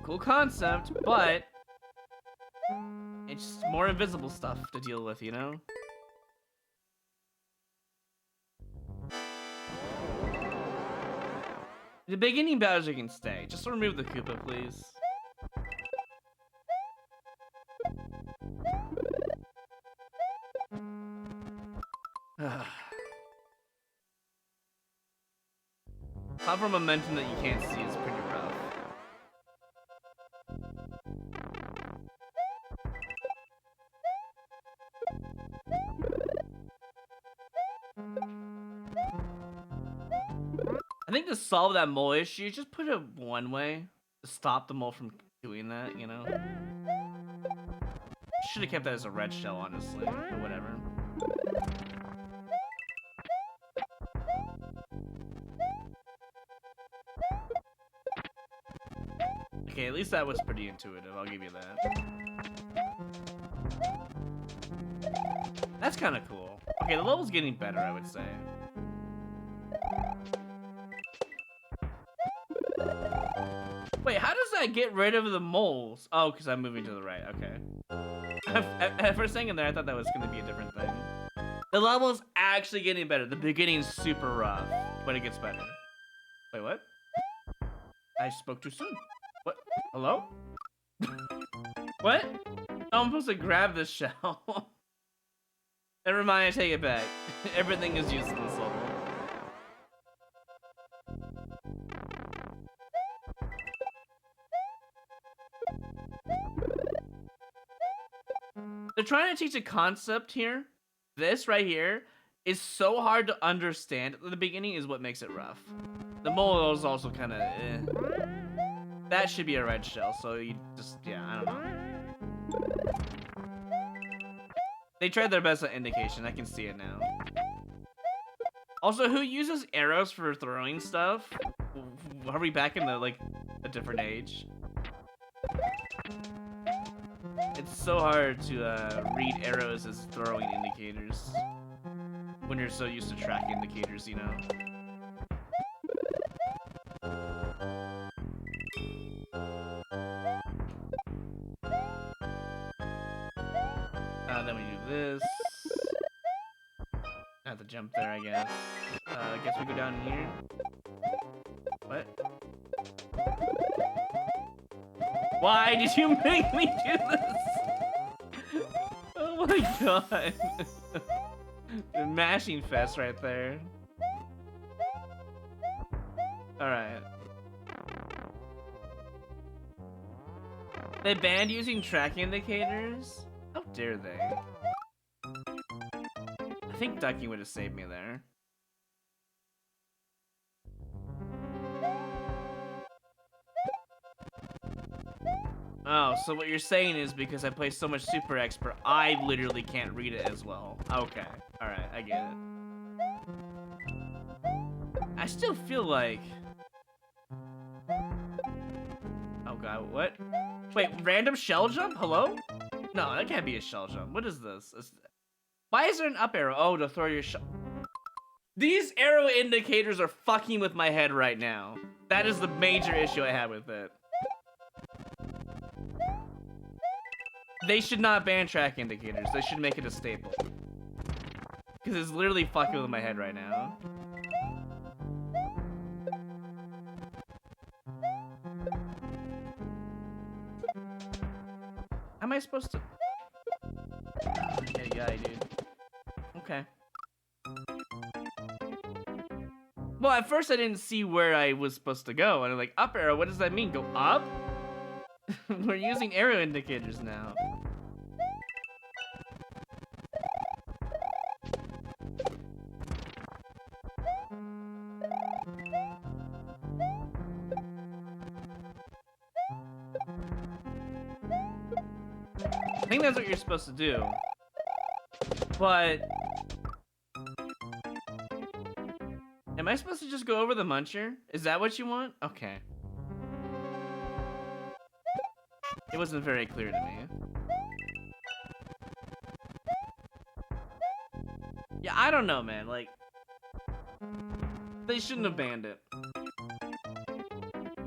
Cool concept, but it's just more invisible stuff to deal with, you know? The beginning Bowser can stay. Just remove the Koopa, please. Platform momentum that you can't see is pretty rough. I think to solve that mole issue, just put it one way to stop the mole from doing that, you know? Should have kept that as a red shell, honestly, but whatever. Okay, at least that was pretty intuitive, I'll give you that. That's kind of cool. Okay, the level's getting better, I would say. Wait, how does that get rid of the moles? Oh, because I'm moving to the right, okay. For a second there, I thought that was going to be a different thing. The level's actually getting better. The beginning's super rough, but it gets better. Wait, what? I spoke too soon. What? Hello? What? Oh, I'm supposed to grab this shell. Never mind, I take it back. Everything is used in this level. They're trying to teach a concept here. This right here is so hard to understand at the beginning is what makes it rough. The mole is also kind of That should be a red shell, so you just, yeah, I don't know. They tried their best at indication, I can see it now. Also, who uses arrows for throwing stuff? Are we back in the, like, a different age? It's so hard to read arrows as throwing indicators when you're so used to track indicators, you know? Then we do this. I have to jump there, I guess. I guess we go down here. What? Why did you make me do this? Oh my god. The mashing fest right there. Alright. They banned using track indicators? How dare they? I think ducking would have saved me there. Oh, so what you're saying is because I play so much Super Expert, I literally can't read it as well. Okay, alright, I get it. I still feel like... Oh god, what? Wait, random shell jump? Hello? No, that can't be a shell jump. What is this? Why is there an up arrow? Oh, to throw your shell. These arrow indicators are fucking with my head right now. That is the major issue I have with it. They should not ban track indicators. They should make it a staple. Because it's literally fucking with my head right now. How am I supposed to... Yeah, dude. Okay. Well, at first I didn't see where I was supposed to go. And I'm like, up arrow, what does that mean? Go up? We're using arrow indicators now. I think that's what you're supposed to do. But... Am I supposed to just go over the muncher? Is that what you want? Okay. It wasn't very clear to me. Yeah, I don't know, man. Like... They shouldn't have banned it.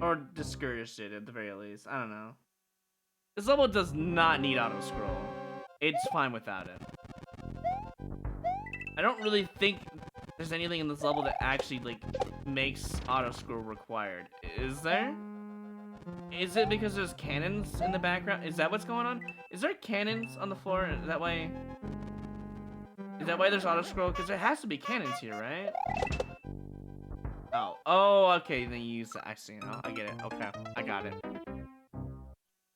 Or discouraged it, at the very least. I don't know. This level does not need auto-scroll. It's fine without it. I don't really think there's anything in this level that actually, like, makes auto-scroll required. Is there? Is it because there's cannons in the background? Is that what's going on? Is there cannons on the floor? Is that why there's auto-scroll? Because there has to be cannons here, right? Oh, okay, then you use the... I see, oh, I get it. Okay, I got it.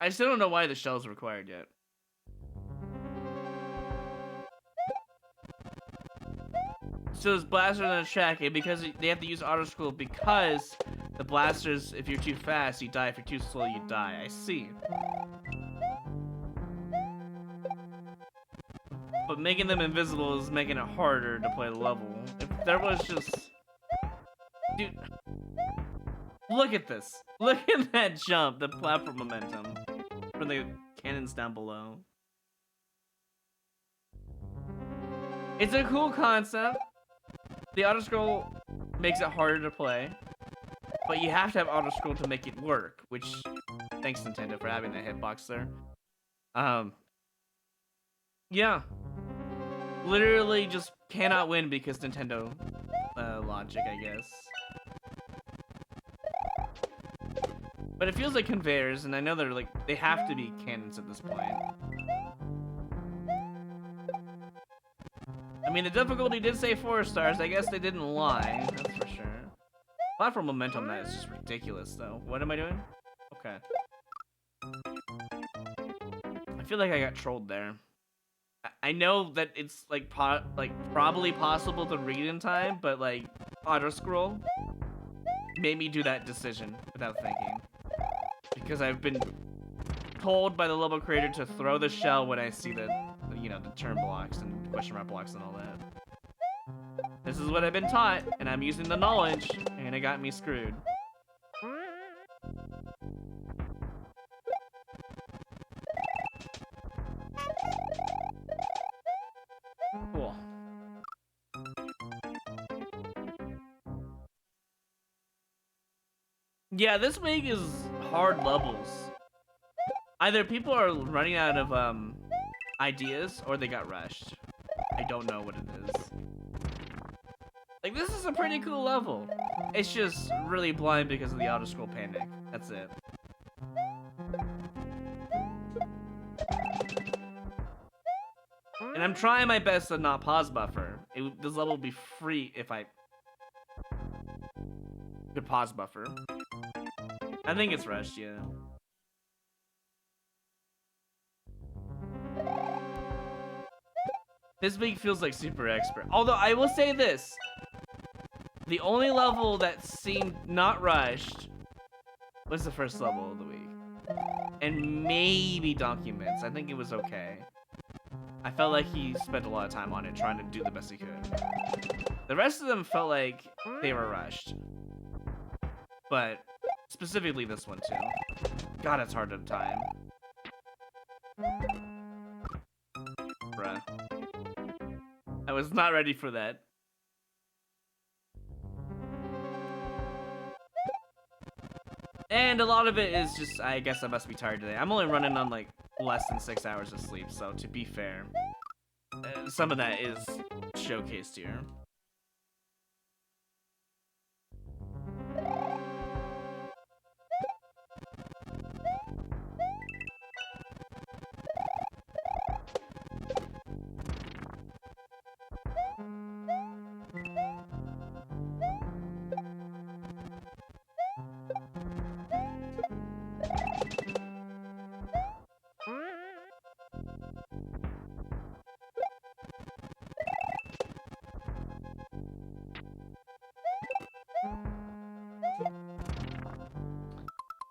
I still don't know why the shell's required yet. So there's blasters on the track, and because they have to use auto-scroll because the blasters, if you're too fast, you die. If you're too slow, you die. I see. But making them invisible is making it harder to play the level. If there was just... Dude, look at this. Look at that jump, the platform momentum from the cannons down below. It's a cool concept. The auto-scroll makes it harder to play, but you have to have auto-scroll to make it work, which, thanks Nintendo for having that hitbox there. Yeah. Literally just cannot win because Nintendo logic, I guess. But it feels like conveyors, and I know they're like, they have to be cannons at this point. mean, the difficulty did say 4 stars. I guess they didn't lie. That's for sure. Platform momentum, that is just ridiculous, though. What am I doing? Okay. I feel like I got trolled there. I know that it's like probably possible to read in time, but like auto scroll made me do that decision without thinking, because I've been told by the level creator to throw the shell when I see the you know, the turn blocks and question mark blocks and all that. This is what I've been taught, and I'm using the knowledge, and it got me screwed. Cool. Yeah, this week is hard levels. Either people are running out of ideas, or they got rushed. I don't know what it is. Like, this is a pretty cool level. It's just really blind because of the auto scroll panic. That's it. And I'm trying my best to not pause buffer. This level would be free if I could pause buffer. I think it's rushed, yeah. This week feels like super expert. Although I will say this. The only level that seemed not rushed was the first level of the week. And maybe Documents. I think it was okay. I felt like he spent a lot of time on it, trying to do the best he could. The rest of them felt like they were rushed. But specifically this one too. God, it's hard to time. Bruh. I was not ready for that. And a lot of it is just, I guess I must be tired today. I'm only running on like less than 6 hours of sleep, so to be fair, some of that is showcased here.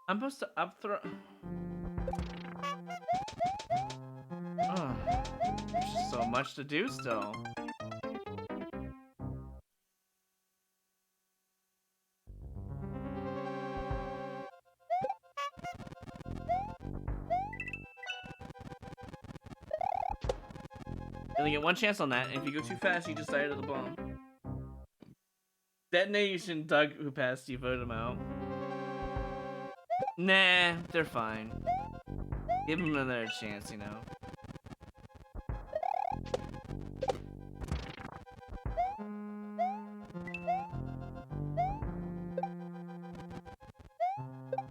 I'm supposed to up throw. Oh, there's just so much to do still. You only get one chance on that, and if you go too fast, you just die to the bomb. Detonation, Doug, who passed you, vote him out. Nah, they're fine. Give them another chance, you know.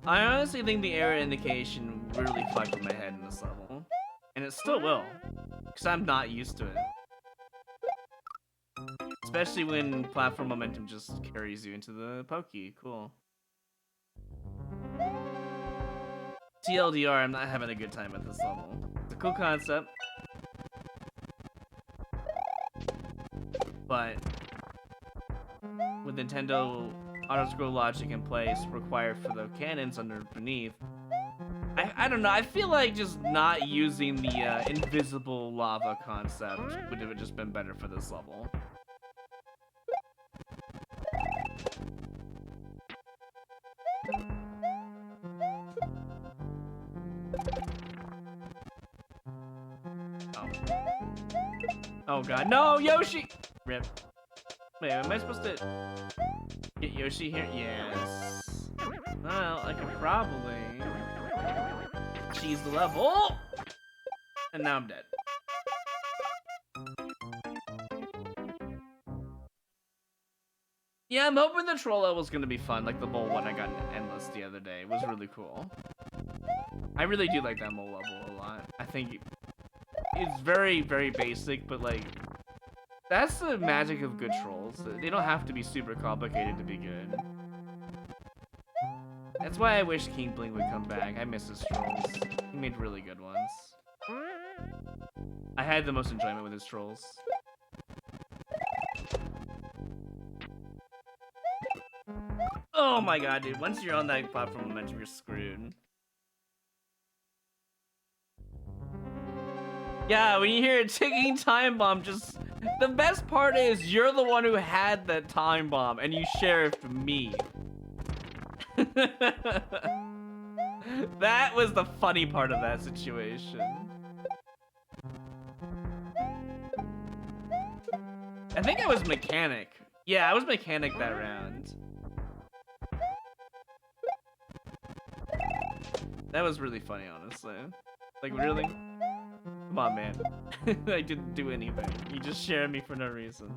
I honestly think the error indication really fucked with my head in this level. And it still will. Because I'm not used to it. Especially when platform momentum just carries you into the pokey. Cool. TLDR, I'm not having a good time at this level. It's a cool concept. But with Nintendo auto-scroll logic in place required for the cannons underneath, I don't know, I feel like just not using the invisible lava concept would have just been better for this level. Oh god, no, Yoshi! Rip. Wait, am I supposed to get Yoshi here? Yes. Well, I could probably cheese the level. And now I'm dead. Yeah, I'm hoping the troll level's gonna be fun, like the mole one I got in Endless the other day. It was really cool. I really do like that mole level a lot. I think it's very, very basic, but like, That's the magic of good trolls. They don't have to be super complicated to be good. That's why I wish King Bling would come back. I miss his trolls. He made really good ones. I had the most enjoyment with his trolls. Oh my god, dude. Once you're on that platform momentum, you're screwed. Yeah, when you hear a ticking time bomb, just... The best part is you're the one who had that time bomb, and you sheriffed me. That was the funny part of that situation. I think I was mechanic. Yeah, I was mechanic that round. That was really funny, honestly. Like, really? Come on, man. I didn't do anything. You just shared me for no reason.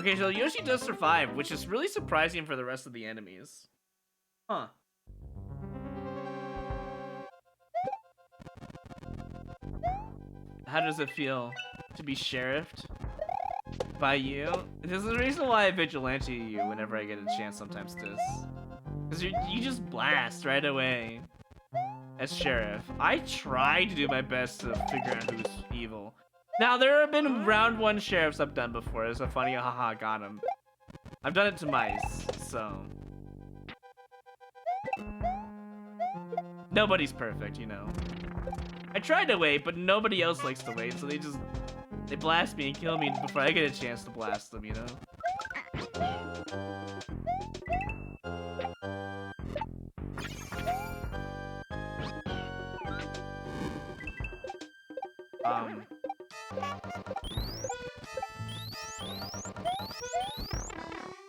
Okay, so Yoshi does survive, which is really surprising for the rest of the enemies. Huh. How does it feel to be sheriffed by you? This is the reason why I vigilante you whenever I get a chance sometimes, because you just blast right away as sheriff. I try to do my best to figure out who's evil. Now, there have been round 1 sheriffs I've done before. It's a funny, haha, got him. I've done it to mice, so... Nobody's perfect, you know. I tried to wait, but nobody else likes to wait, so they blast me and kill me before I get a chance to blast them, you know?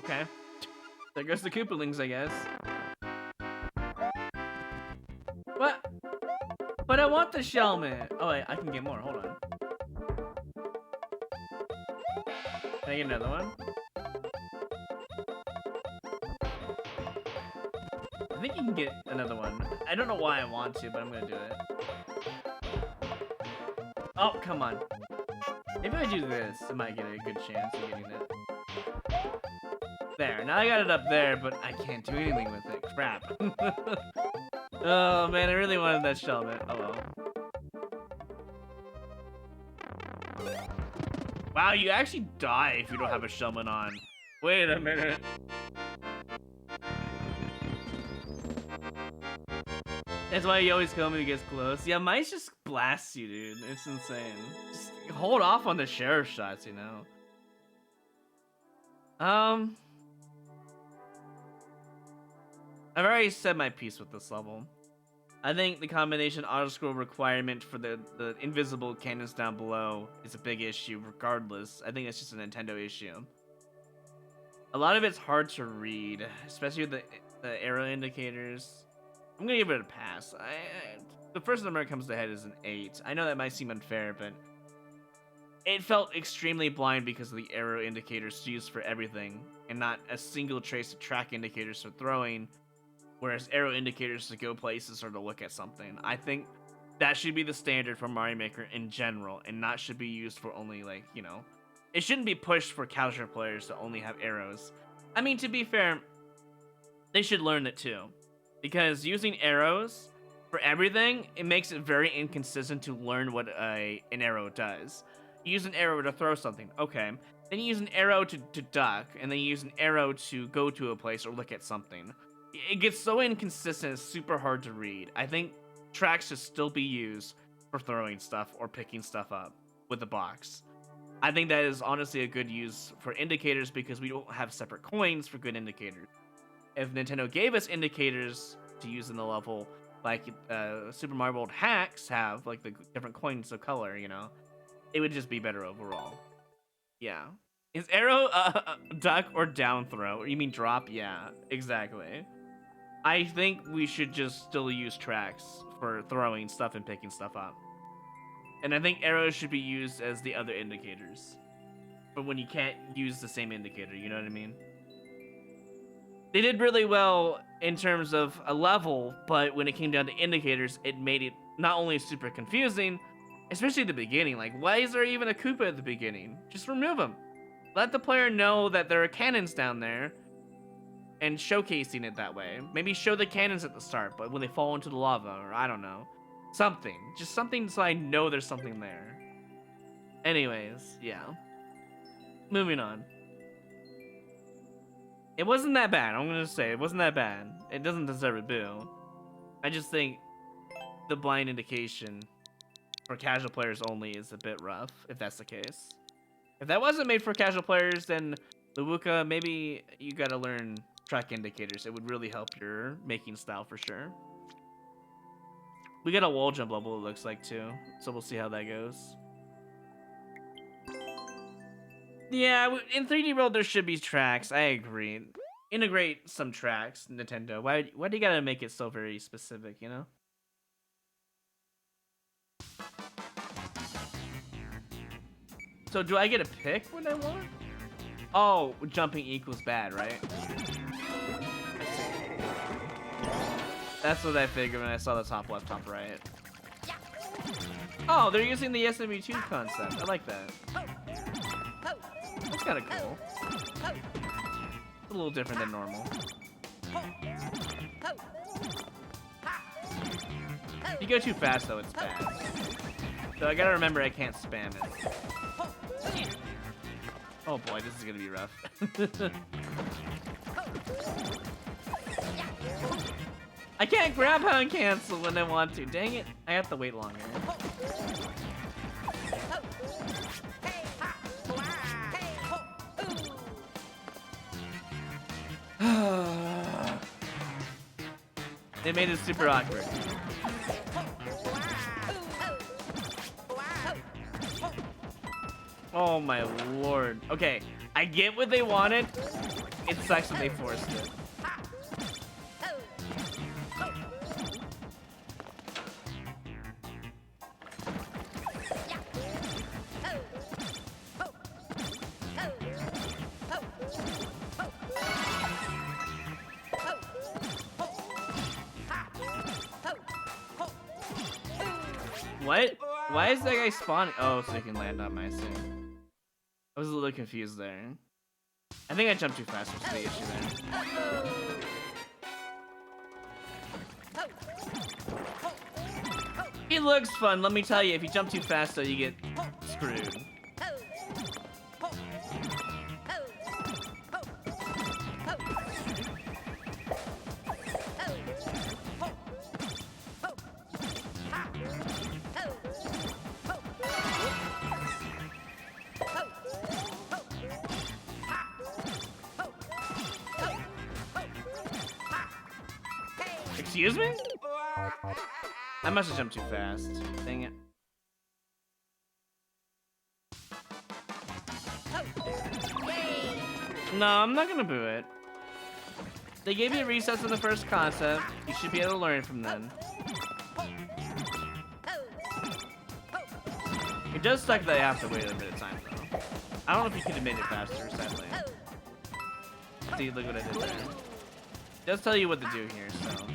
Okay. There goes the Koopalings, I guess. What? But I want the Shellman. Oh, wait, I can get more. Hold on. Can I get another one? I think you can get another one. I don't know why I want to, but I'm gonna do it. Oh, come on. Maybe if I do this, I might get a good chance of getting it. There. Now I got it up there, but I can't do anything with it. Crap. Oh, man, I really wanted that Shellman. Oh, well. Wow, you actually die if you don't have a Shellman on. Wait a minute. That's why you always kill him when he gets close. Yeah, mice just blasts you, dude. It's insane. Just hold off on the sheriff shots, you know. I've already said my piece with this level. I think the combination auto-scroll requirement for the invisible cannons down below is a big issue regardless. I think it's just a Nintendo issue. A lot of it's hard to read, especially with the arrow indicators. I'm gonna give it a pass. The first number that comes to head is an 8. I know that might seem unfair, but it felt extremely blind because of the arrow indicators used for everything, and not a single trace of track indicators for throwing, whereas arrow indicators to go places or to look at something. I think that should be the standard for Mario Maker in general, and not should be used for only, like, you know, it shouldn't be pushed for casual players to only have arrows. I mean, to be fair, they should learn it too, because using arrows for everything, it makes it very inconsistent to learn what an arrow does. You use an arrow to throw something, okay. Then you use an arrow to duck, and then you use an arrow to go to a place or look at something. It gets so inconsistent, it's super hard to read. I think tracks should still be used for throwing stuff or picking stuff up with the box. I think that is honestly a good use for indicators because we don't have separate coins for good indicators. If Nintendo gave us indicators to use in the level, like Super Mario World hacks have, like the different coins of color, you know, it would just be better overall. Yeah. Is arrow duck or down throw? You mean drop? Yeah, exactly. I think we should just still use tracks for throwing stuff and picking stuff up. And I think arrows should be used as the other indicators. But when you can't use the same indicator, you know what I mean? They did really well in terms of a level, but when it came down to indicators, it made it not only super confusing, especially at the beginning. Like, why is there even a Koopa at the beginning? Just remove them. Let the player know that there are cannons down there and showcasing it that way. Maybe show the cannons at the start, but when they fall into the lava, or I don't know. Something. Just something so I know there's something there. Anyways, yeah. Moving on. It wasn't that bad, I'm gonna say. It wasn't that bad. It doesn't deserve a boo. I just think the blind indication for casual players only is a bit rough, if that's the case. If that wasn't made for casual players, then Luwuka, maybe you gotta learn track indicators. It would really help your making style for sure. We got a wall jump level, it looks like, too. So we'll see how that goes. Yeah, in 3D World there should be tracks. I agree. Integrate some tracks, Nintendo. Why do you gotta make it so very specific, you know? So do I get a pick when I want? Oh, jumping equals bad, right? That's what I figured when I saw the top left, top right. Oh, they're using the SMU2 concept. I like that. That's kind of cool. A little different than normal. If you go too fast, though, it's bad. So I gotta remember I can't spam it. Oh boy, this is gonna be rough. I can't grab and cancel when I want to. Dang it, I have to wait longer. They made it super awkward. Oh my lord. Okay, I get what they wanted. It sucks that they forced it. What? Why is that guy spawning? Oh, so he can land on my thing. I was a little confused there. I think I jumped too fast, was the issue there. It looks fun, let me tell you. If you jump too fast, though, you get screwed. Excuse me? I must have jumped too fast. Dang it. No, I'm not gonna boo it. They gave you resets in the first concept. You should be able to learn from them. It does suck that I have to wait a bit of time, though. I don't know if you could have made it faster, sadly. See, look what I did there. It does tell you what to do here, so.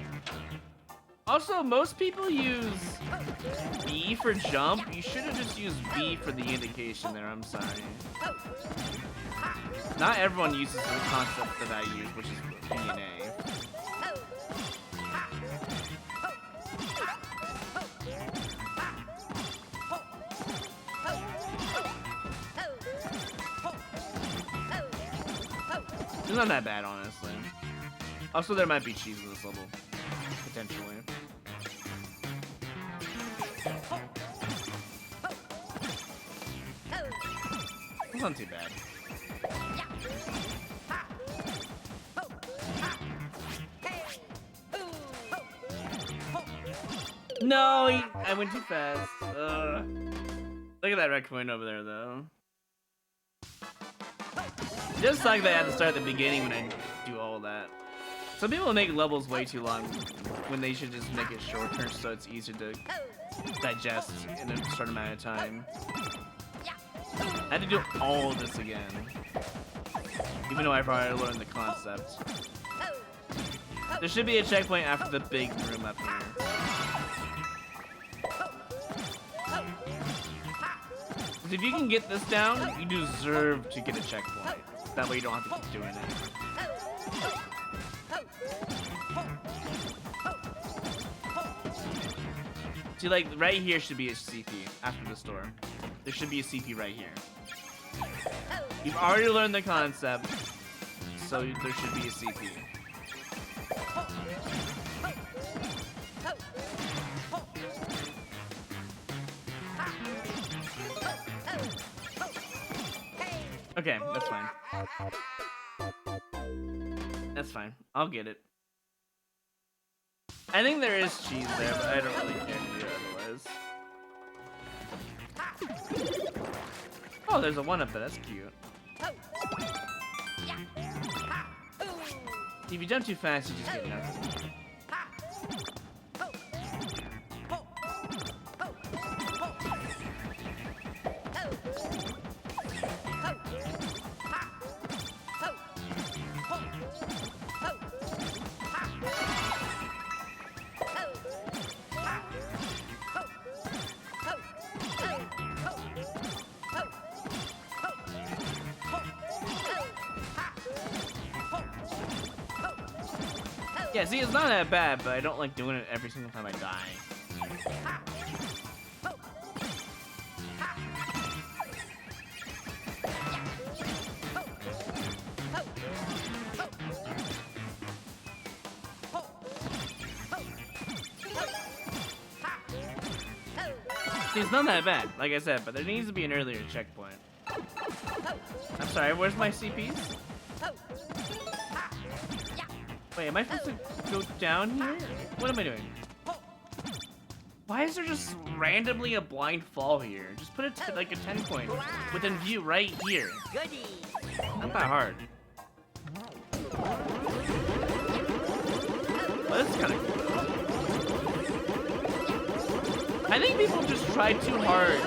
Also, most people use B for jump. You should have just used B for the indication there, I'm sorry. Not everyone uses the concept that I use, which is B and A. It's not that bad, honestly. Also, there might be cheese in this level. Potentially. It's not too bad. No, I went too fast. Look at that red coin over there, though. It does suck that I had to start at the beginning when I do all that. Some people make levels way too long when they should just make it shorter so it's easier to digest in a short amount of time. I had to do all of this again. Even though I've already learned the concept. There should be a checkpoint after the big room up here. Because if you can get this down, you deserve to get a checkpoint. That way you don't have to keep doing it. See, like, right here should be a CP after the store. There should be a CP right here. You've already learned the concept, so there should be a CP. Okay, that's fine. That's fine. I'll get it. I think there is cheese there, but I don't really care to do it otherwise. Oh, there's a one up there. That's cute. If you jump too fast, you just get nothing. Yeah, see, it's not that bad, but I don't like doing it every single time I die. See, it's not that bad, like I said, but there needs to be an earlier checkpoint. I'm sorry, where's my CPs? Wait, am I supposed to go down here? What am I doing? Why is there just randomly a blind fall here? Just put it to like a 10 point within view right here. Not that hard. Well, this is kind of cool. I think people just tried too hard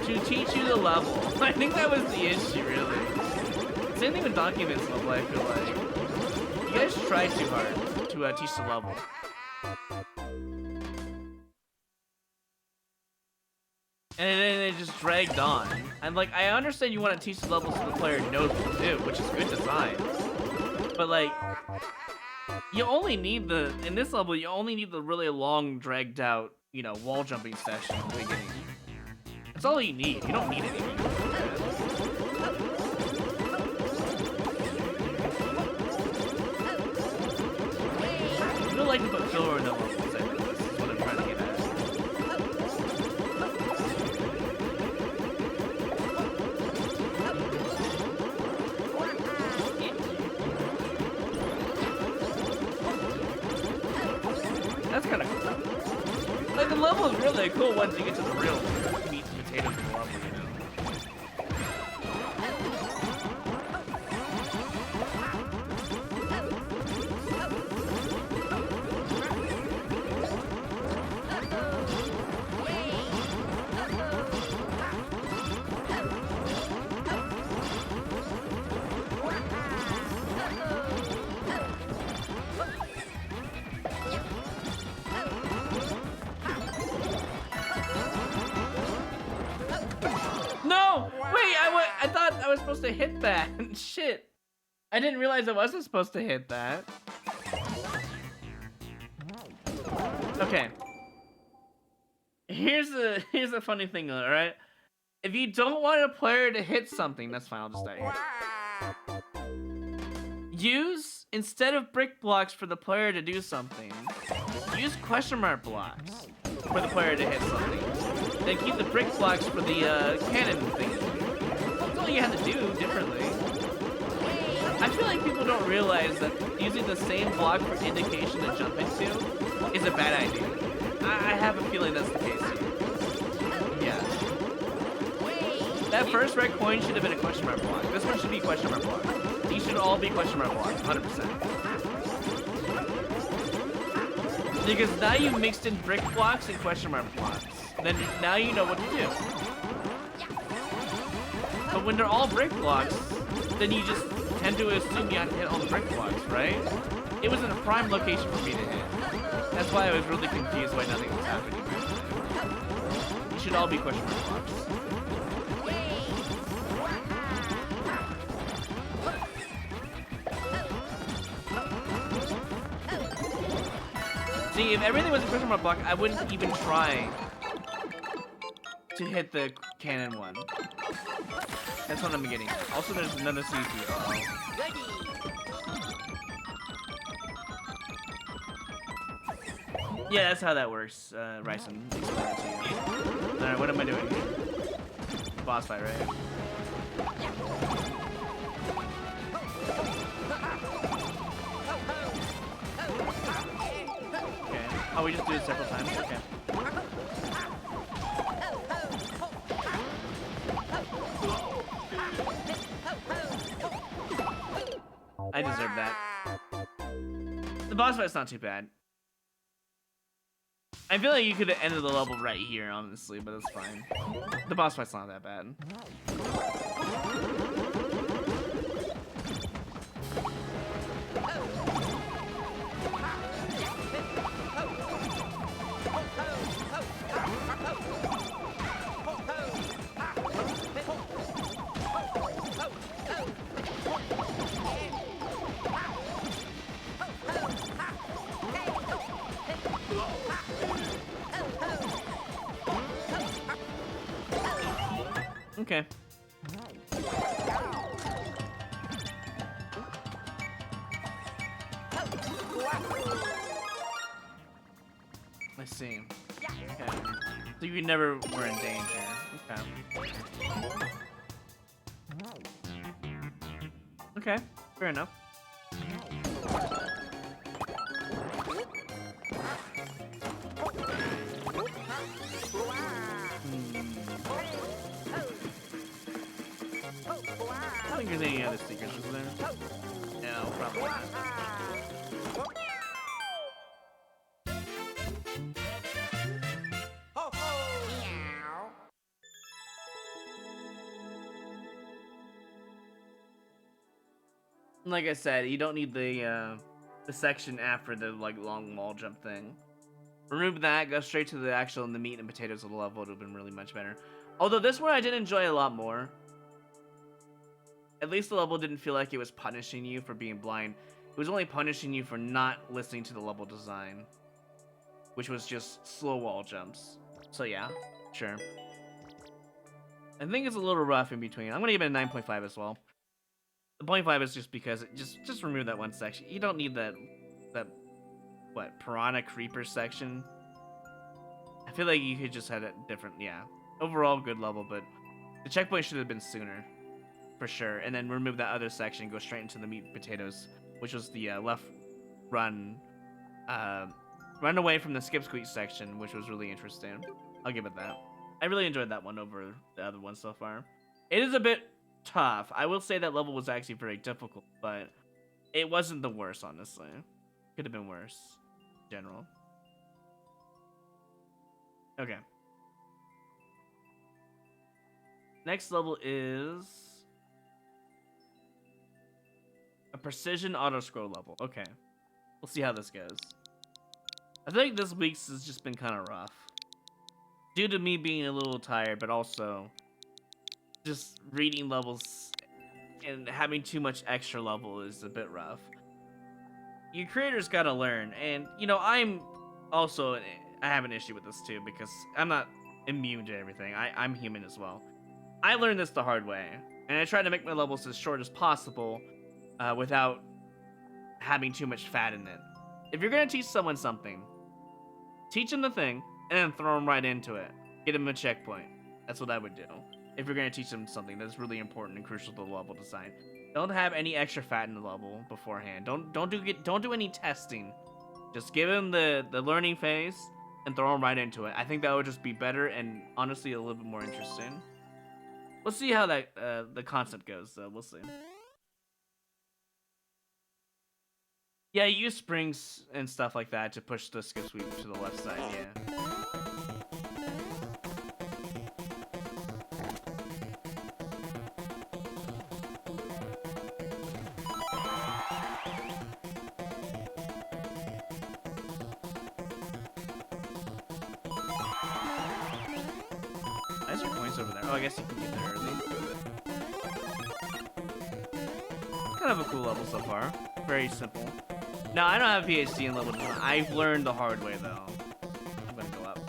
to teach you the level. I think that was the issue, really. Same thing with Documents level, I feel like. You guys tried too hard to teach the level. And then it just dragged on. And like, I understand you want to teach the level so the player knows what to do, which is good design. But like, you only need in this level, you only need the really long, dragged out, you know, wall jumping session at the beginning. That's all you need. You don't need anything. I don't like to put filler in the levels, I think. This is what I'm trying to get at. That's kind of cool. Like, the level is really cool once you get to the real meat and potatoes of the level, you know? No! Wait, I thought I was supposed to hit that. Shit. I didn't realize I wasn't supposed to hit that. Okay. Here's a funny thing, alright? If you don't want a player to hit something, that's fine, I'll just die here. Use, instead of brick blocks for the player to do something, use question mark blocks for the player to hit something. Then keep the brick blocks for the cannon thing. That's all you have to do differently. I feel like people don't realize that using the same block for indication to jump into is a bad idea. I have a feeling that's the case here. Yeah. That first red coin should have been a question mark block. This one should be question mark block. These should all be question mark blocks, 100%. Because now you mixed in brick blocks and question mark blocks. Then now you know what to do. But when they're all brick blocks, then you just tend to assume you have to hit all the brick blocks, right? It was in a prime location for me to hit. That's why I was really confused why nothing was happening. It should all be question mark blocks. See, if everything was a question mark block, I wouldn't even try to hit the cannon one. That's what I'm getting. Also, there's another CP. Uh-oh. Yeah, that's how that works, Ryson. Alright, what am I doing here? Boss fight, right? Okay. Oh, we just do it several times? Okay. I deserve that. The boss fight's not too bad. I feel like you could have ended the level right here, honestly, but it's fine. The boss fight's not that bad. Okay. I see. Okay. So you never were in danger. Okay. Okay, fair enough. I don't think there's any other secrets, is there? No, probably not. Like I said, you don't need the section after the like long wall jump thing. Remove that, go straight to the actual the meat and potatoes of the level. It would have been really much better. Although this one I did enjoy a lot more. At least the level didn't feel like it was punishing you for being blind. It was only punishing you for not listening to the level design, which was just slow wall jumps. So yeah, sure. I think it's a little rough in between. I'm gonna give it a 9.5 as well. The 0.5 is just because it just remove that one section. You don't need that what, piranha creeper section. I feel like you could just have it different. Yeah, overall good level, but the checkpoint should have been sooner. For sure, and then remove that other section, go straight into the meat and potatoes, which was the left run away from the skip squeak section, which was really interesting. I'll give it that. I really enjoyed that one over the other one so far. It is a bit tough. I will say that level was actually very difficult, but it wasn't the worst, honestly. Could have been worse, in general. Okay. Next level is a precision auto-scroll level. Okay. We'll see how this goes. I think this week's has just been kind of rough. Due to me being a little tired, but also just reading levels and having too much extra level is a bit rough. Your creators gotta learn, and you know, I have an issue with this too, because I'm not immune to everything. I'm human as well. I learned this the hard way, and I try to make my levels as short as possible without having too much fat in it. If you're gonna teach someone something, teach them the thing, and then throw them right into it. Get them a checkpoint. That's what I would do. If you're gonna teach them something that's really important and crucial to the level design, don't have any extra fat in the level beforehand. Don't do any testing. Just give them the learning phase and throw them right into it. I think that would just be better and honestly a little bit more interesting. We'll see how that the concept goes. We'll see. Yeah, use springs and stuff like that to push the skip sweep to the left side. Yeah. who's over there. Oh, I guess you can get there early. Kind of a cool level so far. Very simple. No, I don't have a PhD in level design. I've learned the hard way, though. I'm gonna go up.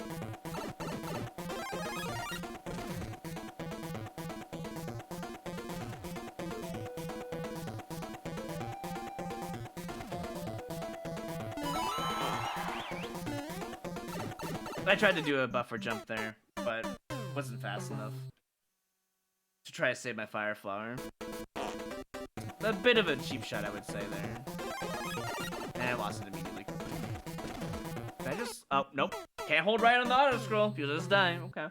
I tried to do a buffer jump there, but wasn't fast enough to try to save my fire flower. A bit of a cheap shot, I would say, there. And I lost it immediately. Can I just... Oh, nope. Can't hold right on the auto scroll. You'll just die. Okay.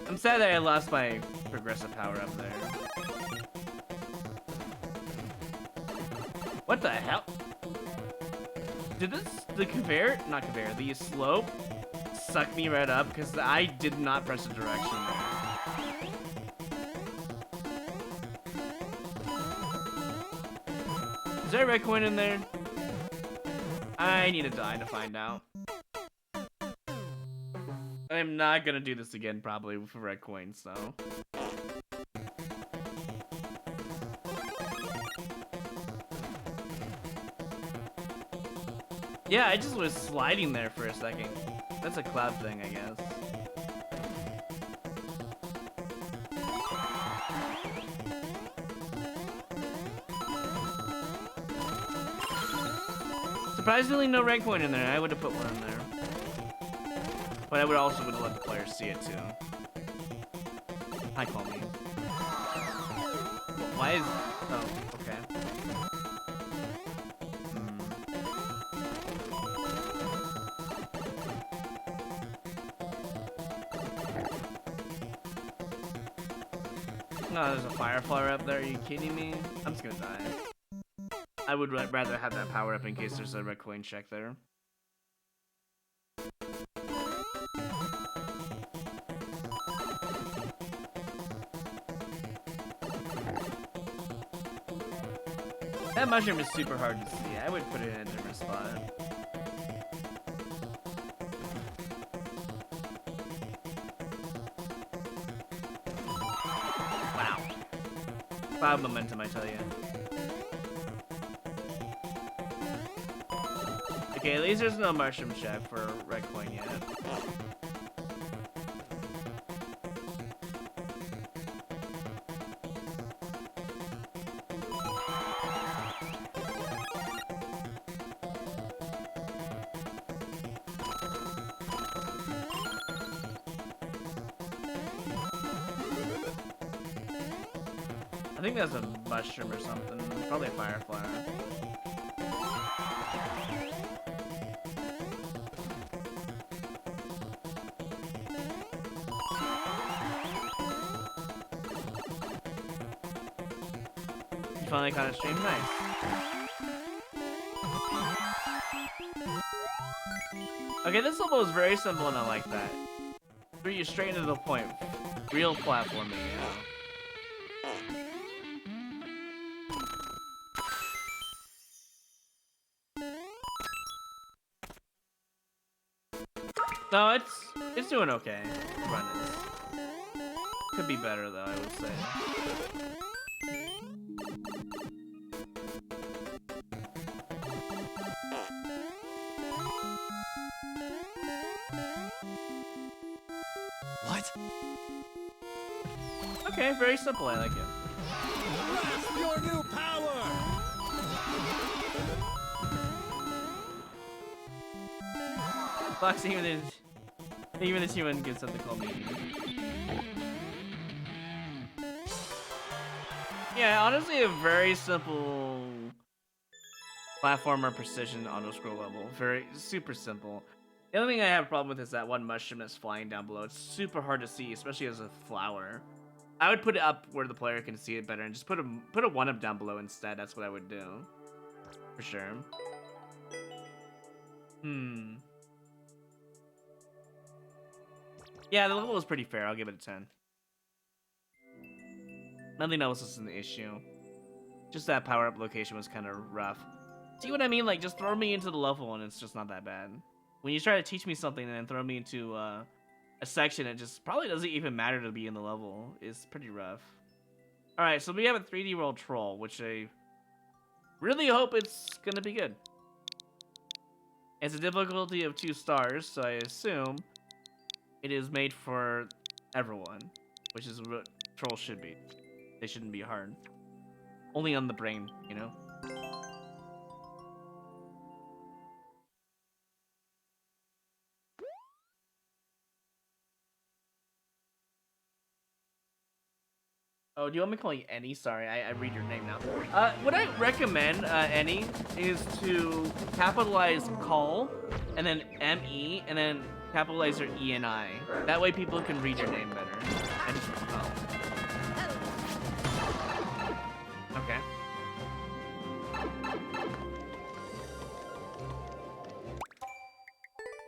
I'm sad that I lost my progressive power up there. What the hell? Did the conveyor, not conveyor, the slope suck me right up? Because I did not press the direction there. Is there a red coin in there? I need to die to find out. I'm not gonna do this again, probably, with red coins, so. Yeah, I just was sliding there for a second. That's a cloud thing, I guess. Surprisingly, no red coin in there. I would have put one in there. But I would also have let the players see it, too. Hi, call me. Why is... Oh, okay. No, there's a fire flower up there. Are you kidding me? I'm just gonna die. I would rather have that power up in case there's a red coin check there. That mushroom is super hard to see. I would put it in a different spot. Wow. Cloud momentum, I tell you. Okay, at least there's no mushroom check for red coin yet. I think that's a mushroom or something. Probably a firefly. You finally caught a stream? Nice. Okay, this level is very simple and I like that. Bring you straight into the point. Real platforming, yeah. No, it's doing okay. Run is. Could be better though, I would say. What? Okay, very simple. I like it. Grasp your new power! Fox, even as human gets something called me. Yeah, honestly, a very simple platformer precision auto scroll level. Very super simple. The only thing I have a problem with is that one mushroom that's flying down below. It's super hard to see, especially as a flower. I would put it up where the player can see it better and just put a one up down below instead. That's what I would do. For sure. Yeah, the level was pretty fair. I'll give it a 10. Nothing else is an issue. Just that power-up location was kind of rough. See what I mean? Like, just throw me into the level and it's just not that bad. When you try to teach me something and then throw me into a section that just probably doesn't even matter to be in the level. It's pretty rough. Alright, so we have a 3D World Troll, which I really hope it's gonna be good. It's a difficulty of 2 stars, so I assume it is made for everyone, which is what trolls should be. They shouldn't be hard. Only on the brain, you know? Oh, do you want me to call you Annie? Sorry, I read your name now. What I recommend, Annie, is to capitalize call, and then M-E, and then capitalize your E and I. That way people can read your name better. I just, oh. Okay.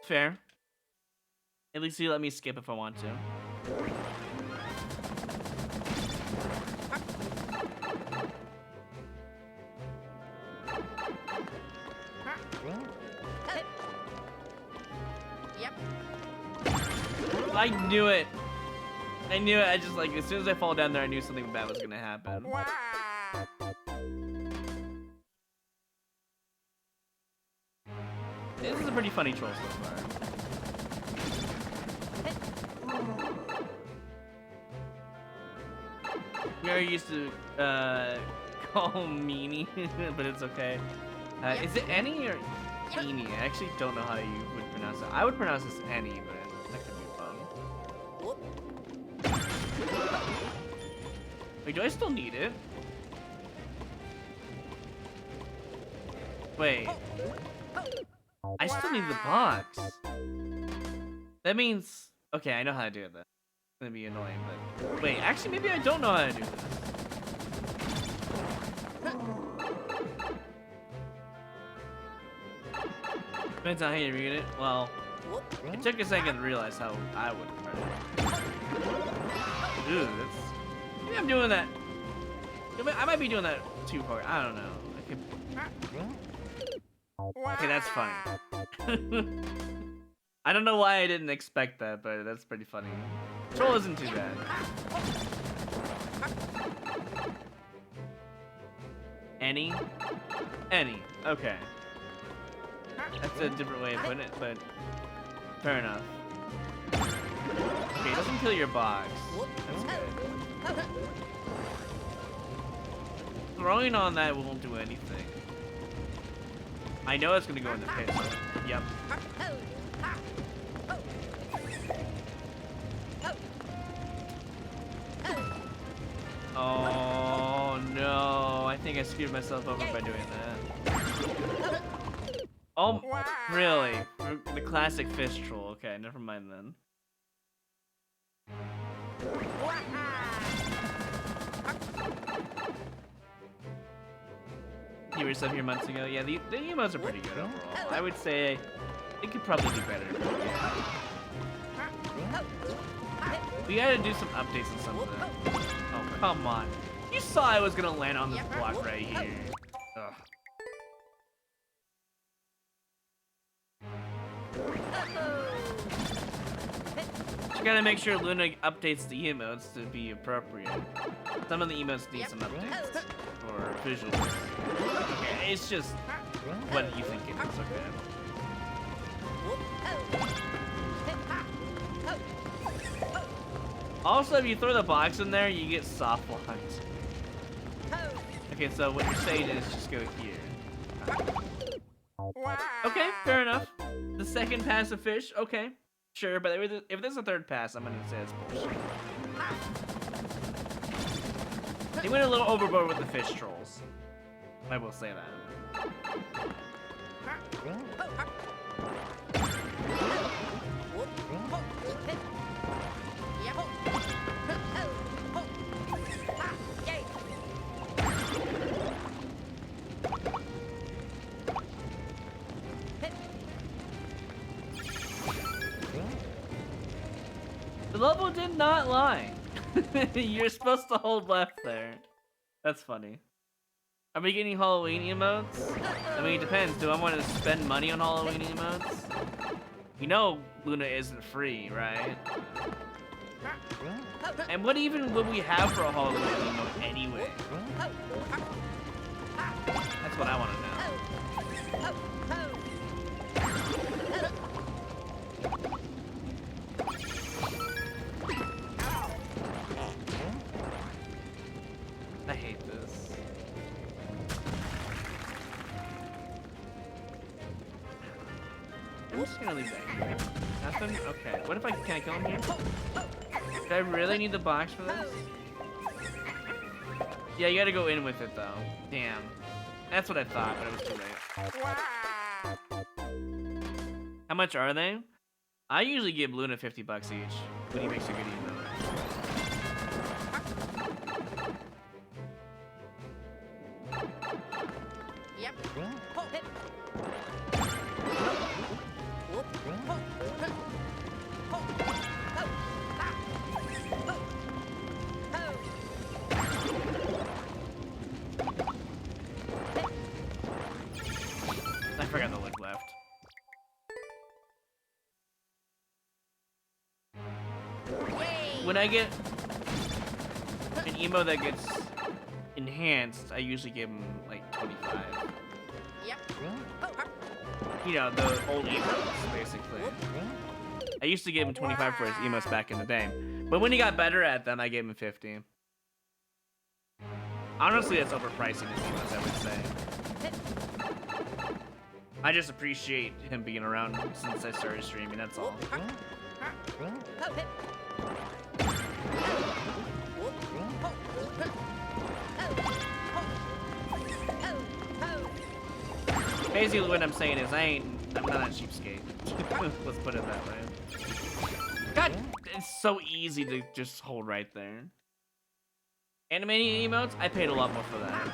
Fair. At least you let me skip if I want to. I knew it. I knew it. I just like as soon as I fall down there, I knew something bad was gonna happen. This is a pretty funny troll so far. We are used to call him Meanie, but it's okay. Is it Annie or Eenie? I actually don't know how you would pronounce it. I would pronounce this Annie, but that could be wrong. Wait, do I still need it? Wait. I still need the box. That means... Okay, I know how to do it then. It's gonna be annoying, but... Wait, actually, maybe I don't know how to do this. Depends on how you read it. Well, it took a second to realize how I would read it. Ooh, that's... Maybe I'm doing that... I might be doing that too hard. I don't know. I could... Okay, that's funny. I don't know why I didn't expect that, but that's pretty funny. Troll isn't too bad. Any? Any. Okay. That's a different way of putting it, but fair enough. Okay, it doesn't kill your box. That's good. Throwing on that won't do anything. I know it's gonna go in the pit. So, yep. Oh no! I think I screwed myself over by doing that. Oh, really? The classic fish troll. Okay, never mind then. You were stuff here months ago. Yeah, the emotes are pretty good overall. I would say it could probably be better. We gotta do some updates on some of them. Oh, come on. You saw I was gonna land on this block right here. Ugh. You gotta make sure Luna updates the emotes to be appropriate. Some of the emotes need some updates. Or visuals. Okay, it's just what you think it is, okay? Also, if you throw the box in there, you get soft lines. Okay, so what you're saying is just go here. Okay, fair enough. The second pass of fish, okay. Sure, but if there's a third pass, I'm gonna say it's bullshit. They went a little overboard with the fish trolls. I will say that. The level did not lie. You're supposed to hold left there. That's funny. Are we getting Halloween emotes? I mean, it depends. Do I want to spend money on Halloween emotes? You know Luna isn't free, right? And what even would we have for a Halloween emote anyway? That's what I want to know. I hate this. I'm just gonna leave that here. Nothing? Okay. What if can I kill him here? Do I really need the box for this? Yeah, you gotta go in with it though. Damn. That's what I thought, but it was too late. How much are they? I usually give Luna 50 bucks each when he makes a good emote. Yep. I forgot the look left. When I get an emo that gets enhanced, I usually give him like 25. Yep. You know, the old emos, basically. I used to give him 25 for his emos back in the day. But when he got better at them, I gave him 50. Honestly, that's overpricing his emos, I would say. I just appreciate him being around since I started streaming, that's all. Basically, what I'm saying is I'm not a cheapskate. Let's put it that way. God, it's so easy to just hold right there. Animating emotes, I paid a lot more for that.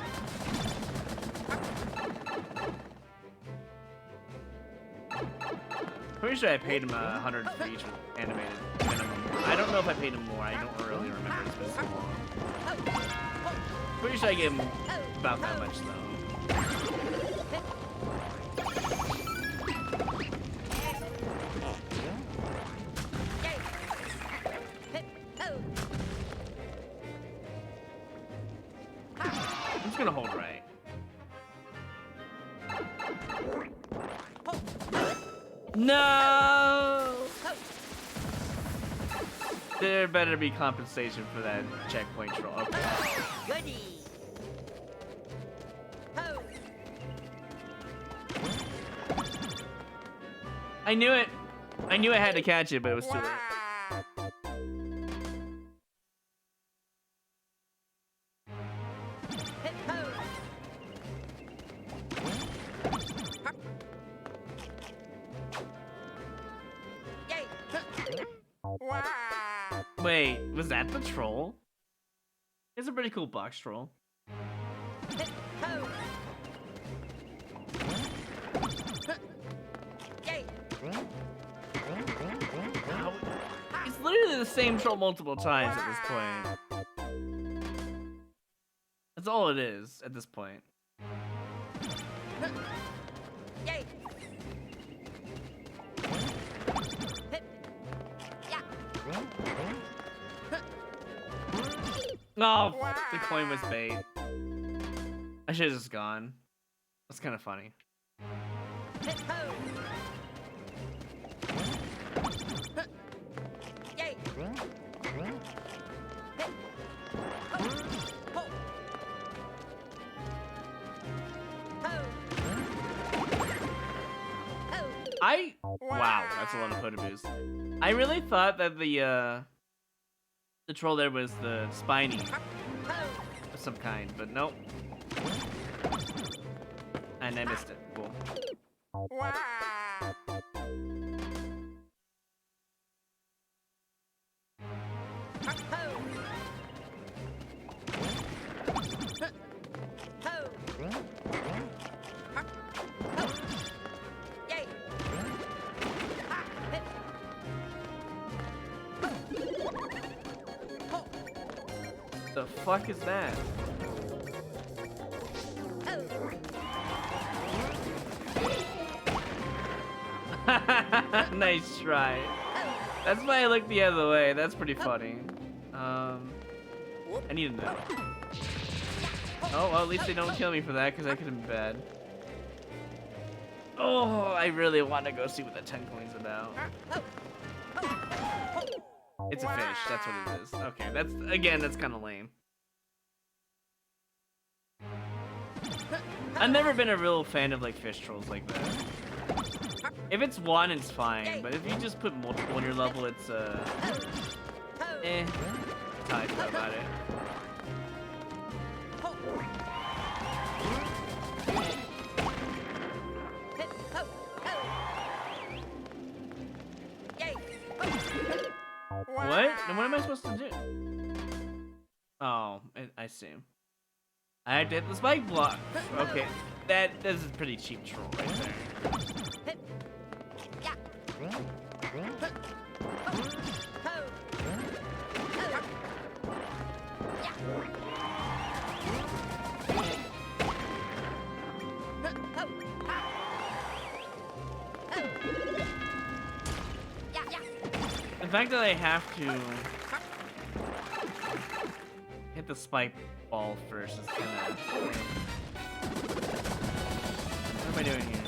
Pretty sure I paid him 100 for each animated minimum. I don't know if I paid him more. I don't really remember. It's been so long. Pretty sure I gave him about that much though. I'm just gonna hold right. No! There better be compensation for that checkpoint troll. Okay. Goody. I knew it. I knew I had to catch it, but it was too late. Wait, was that the troll? It's a pretty cool box troll. It's literally the same troll multiple times at this point. That's all it is at this point. Oh, the coin was bait. I should have just gone. That's kind of funny. Wow, that's a lot of photo boost. I really thought that the troll there was the spiny of some kind, but nope. And I missed it. Cool. The fuck is that? Nice try. That's why I looked the other way. That's pretty funny. I need to know. Oh, well, at least they don't kill me for that, because that could have been bad. Oh, I really want to go see what the 10 coin's about. It's a fish, that's what it is. Okay, that's kind of lame. I've never been a real fan of like fish trolls like that. If it's one, it's fine, but if you just put multiple on your level, it's how I feel about it. What? Then what am I supposed to do? Oh, I see. I have to hit the spike block. Okay, this is a pretty cheap troll right there. The fact that I have to hit the spike ball first is kind of... What am I doing here?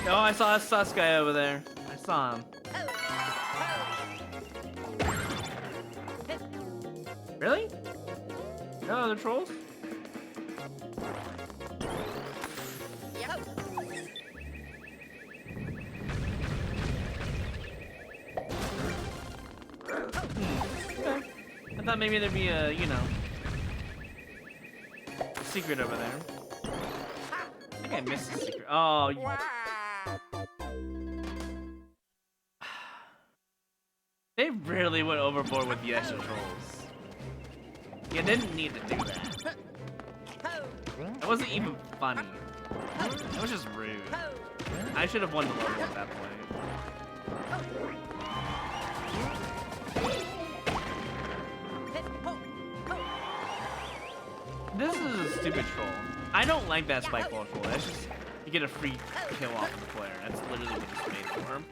Oh, I saw a sus guy over there. I saw him. Really? No other trolls? Okay. I thought maybe there'd be a, you know, secret over there. I think I missed the secret. Oh, they really went overboard with the extra trolls. You didn't need to do that. That wasn't even funny. That was just rude. I should have won the level at that point. This is a stupid troll. I don't like that spike ball troll. That's just, you get a free kill off of the player. That's literally what it's made for.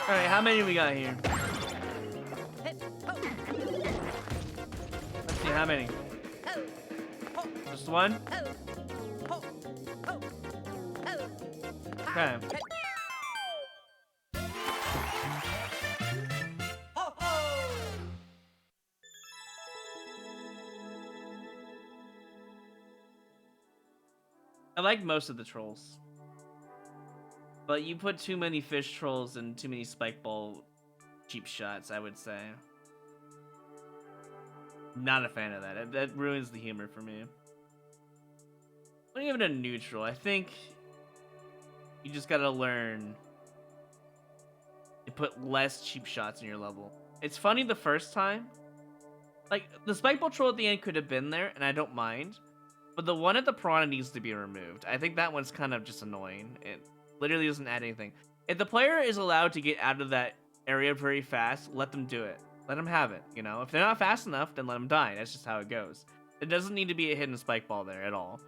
Alright, how many we got here? Let's see, how many? Just one? Okay. I like most of the trolls. But you put too many fish trolls and too many spike ball cheap shots, I would say. Not a fan of that. That ruins the humor for me. I'm gonna give it a neutral. I think you just gotta learn to put less cheap shots in your level. It's funny the first time. Like, the spike ball troll at the end could have been there, and I don't mind. But the one at the piranha needs to be removed. I think that one's kind of just annoying. It literally doesn't add anything. If the player is allowed to get out of that area very fast, let them do it. Let them have it, you know? If they're not fast enough, then let them die. That's just how it goes. There doesn't need to be a hidden spike ball there at all.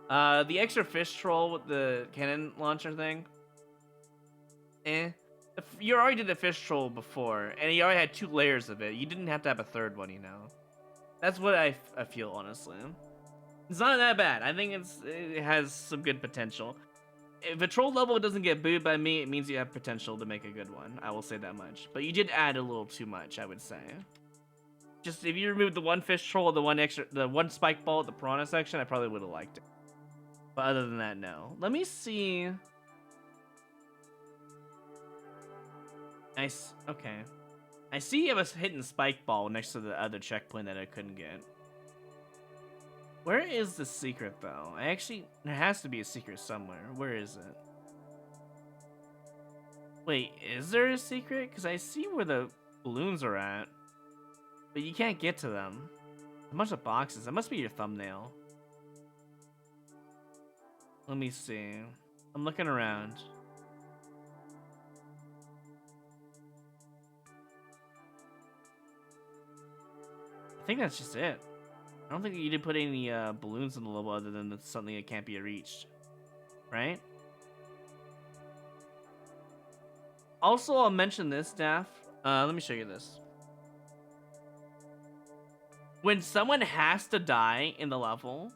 The extra fish troll with the cannon launcher thing. You already did the fish troll before, and you already had 2 layers of it. You didn't have to have a 3rd one, you know? That's what I feel, honestly. It's not that bad. I think it has some good potential. If a troll level doesn't get booed by me, it means you have potential to make a good one. I will say that much. But you did add a little too much, I would say. Just if you removed the 1 fish troll, the 1 spike ball at the piranha section, I probably would have liked it. But other than that, no. Let me see. Nice. Okay. I see it was hitting spike ball next to the other checkpoint that I couldn't get. Where is the secret, though? There has to be a secret somewhere. Where is it? Wait, is there a secret? Because I see where the balloons are at. But you can't get to them. A bunch of boxes. That must be your thumbnail. Let me see. I'm looking around. I think that's just it. I don't think you did put any balloons in the level other than it's something that can't be reached. Right? Also, I'll mention this, Daff. Let me show you this. When someone has to die in the level,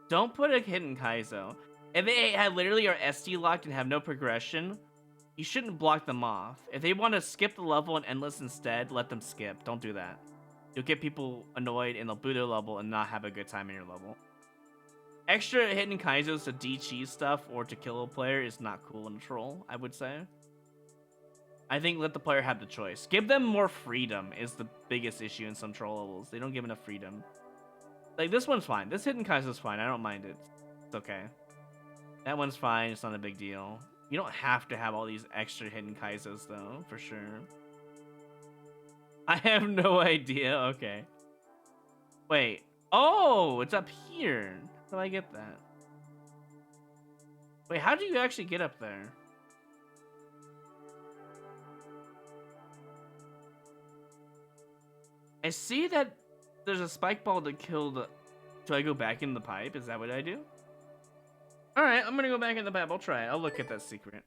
don't put a hidden Kaizo. If they had literally are SD locked and have no progression, you shouldn't block them off. If they want to skip the level and endless instead, let them skip. Don't do that. You'll get people annoyed and they'll boot their level and not have a good time in your level. Extra hidden Kaizos to de-cheese stuff or to kill a player is not cool in a troll, I would say. I think let the player have the choice. Give them more freedom is the biggest issue in some troll levels. They don't give enough freedom. Like, this one's fine. This hidden Kaizo's fine. I don't mind it. It's okay. That one's fine. It's not a big deal. You don't have to have all these extra hidden Kaizos, though, for sure. I have no idea. Okay. Wait. Oh, it's up here. How do I get that? Wait, how do you actually get up there? I see that there's a spike ball to kill the... Do I go back in the pipe? Is that what I do? Alright, I'm gonna go back in the pipe. I'll try it. I'll look at that secret.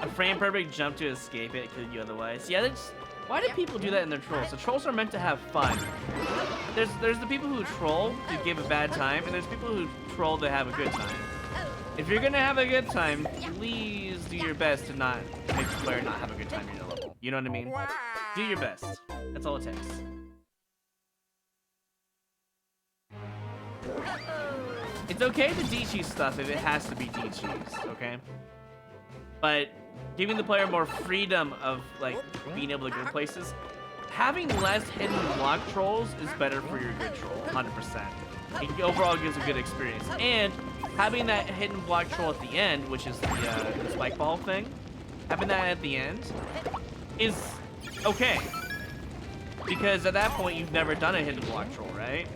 A frame perfect jump to escape it could you otherwise. Yeah, that's... Why do people do that in their trolls? The trolls are meant to have fun. There's the people who troll to give a bad time, and there's people who troll to have a good time. If you're gonna have a good time, please do your best to not make the player not have a good time in your level. You know what I mean? Do your best. That's all it takes. It's okay to de-cheese stuff if it has to be de-cheese, okay? But giving the player more freedom of like being able to go places, having less hidden block trolls is better for your good troll, 100%. It overall gives a good experience. And having that hidden block troll at the end, which is the spike ball thing, having that at the end is okay. Because at that point, you've never done a hidden block troll, right?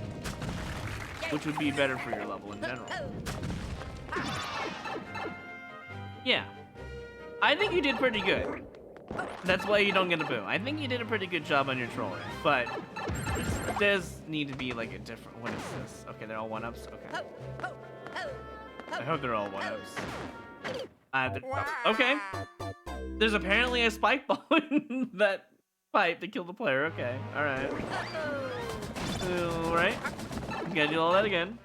Which would be better for your level in general. Yeah. I think you did pretty good. That's why you don't get a boo. I think you did a pretty good job on your trolling, but there does need to be like a different... What is this? Okay, they're all one-ups? Okay. I hope they're all one-ups. Okay. There's apparently a spike ball in that pipe to kill the player. Okay, alright. Alright. You gotta do all that again.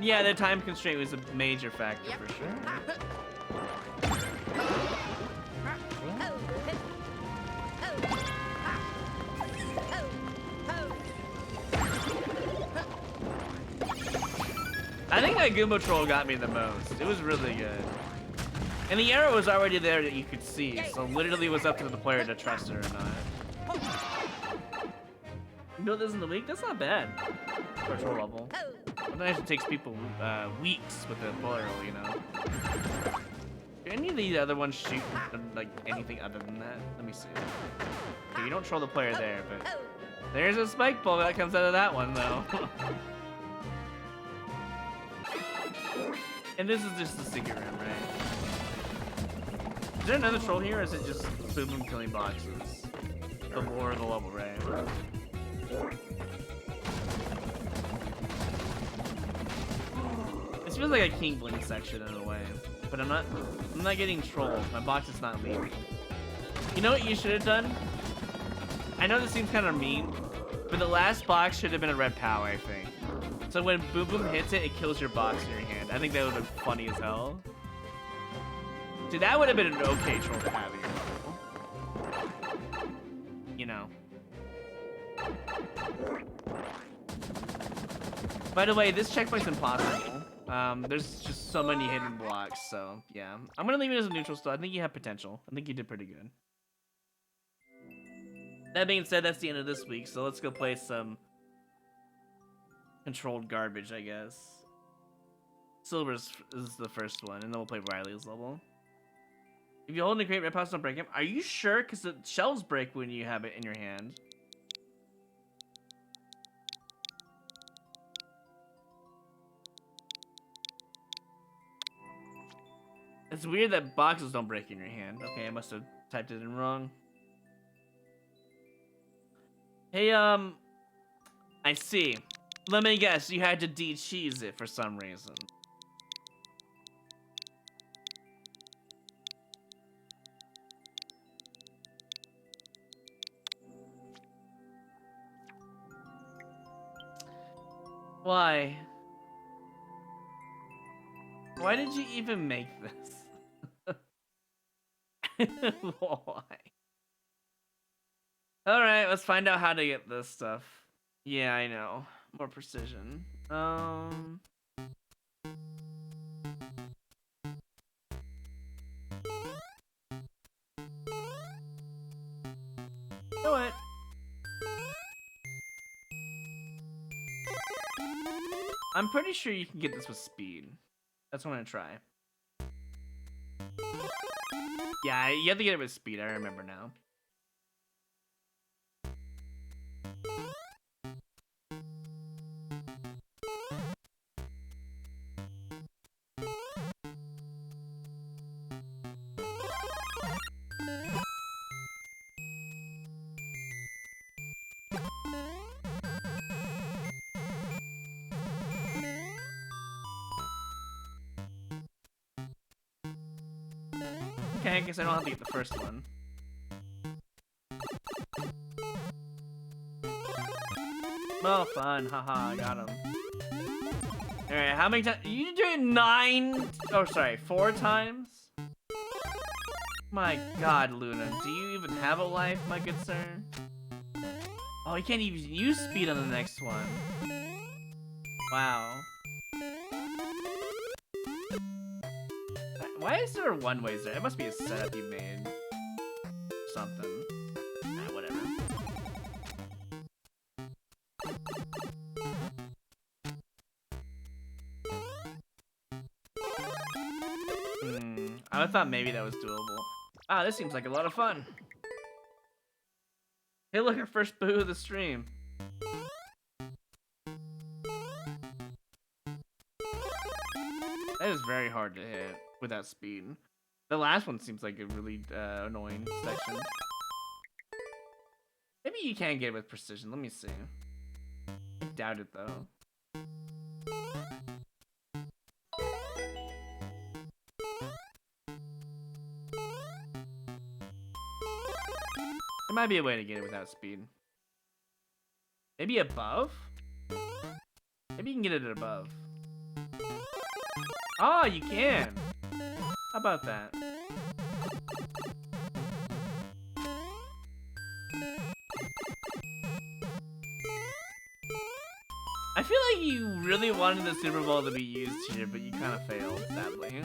Yeah, the time constraint was a major factor for sure. I think that Goomba troll got me the most. It was really good. And the arrow was already there that you could see, so literally it was up to the player to trust her or not. You build this in the week? That's not bad. For a troll level. Sometimes it takes people weeks with a tutorial, you know. Do any of these other ones shoot like anything other than that? Let me see. Okay, you don't troll the player there, but there's a spike ball that comes out of that one though. And this is just the secret room, right? Is there another troll here, or is it just Boom Boom killing boxes? The lore of the level, right? This feels like a King Blink section in a way, but I'm not getting trolled. My box is not leaving. You know what you should have done? I know this seems kind of mean, but the last box should have been a red power, I think. So when Boom Boom hits it, it kills your box in your hand. I think that would have been funny as hell. Dude, that would have been an okay troll to have in your level. You know. By the way, this checkpoint's impossible. There's just so many hidden blocks, so yeah. I'm gonna leave it as a neutral still. I think you have potential. I think you did pretty good. That being said, that's the end of this week, so let's go play some controlled garbage, I guess. Silver's is the first one, and then we'll play Riley's level. If you hold in a crate, red pops don't break them. Are you sure? Because the shells break when you have it in your hand. It's weird that boxes don't break in your hand. Okay, I must have typed it in wrong. Hey, I see. Let me guess, you had to de-cheese it for some reason. Why? Why did you even make this? Why? Alright, let's find out how to get this stuff. Yeah, I know. More precision. You know what? I'm pretty sure you can get this with speed. That's what I'm gonna try. Yeah, you have to get it with speed, I remember now. Okay, I guess I don't have to get the first one. Oh, fun. Haha, I got him. Alright, how many times? You doing 9? Oh, sorry, 4 times? My god, Luna. Do you even have a life, my good sir? Oh, you can't even use speed on the next one. Wow. Why is there one-ways there? It must be a setup you made. Something. Ah, whatever. I thought maybe that was doable. Ah, this seems like a lot of fun. Hey, look, our first boo of the stream. That is very hard to hit without speed. The last one seems like a really annoying section. Maybe you can get it with precision. Let me see. I doubt it, though. There might be a way to get it without speed. Maybe above? Maybe you can get it above. Oh, you can! How about that? I feel like you really wanted the Super Bowl to be used here, but you kind of failed, sadly.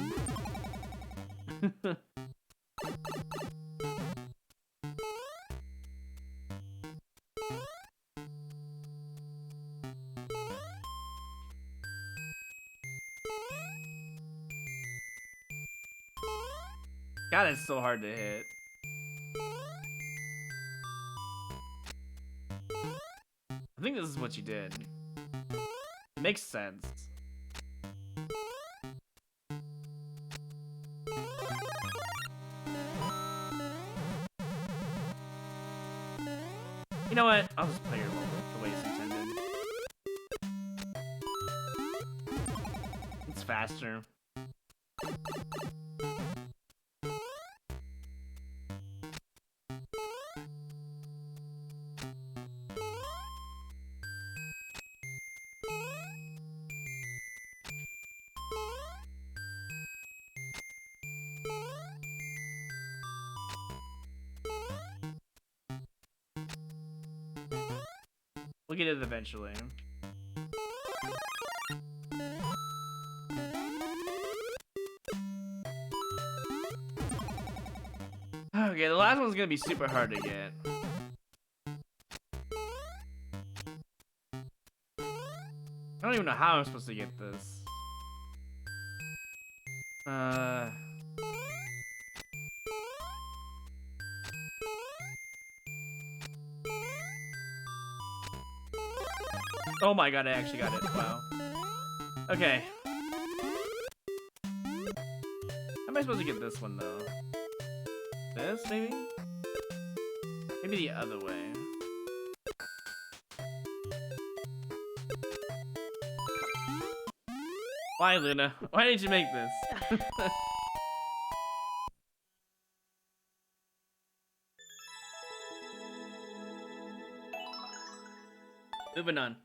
God, it's so hard to hit. I think this is what you did. It makes sense. You know what? I'll just play your level the way it's intended. It's faster. We'll get it eventually. Okay, the last one's gonna be super hard to get. I don't even know how I'm supposed to get this. Oh my god, I actually got it. Wow. Okay. How am I supposed to get this one, though? This, maybe? Maybe the other way. Why, Luna? Why did you make this? Moving on.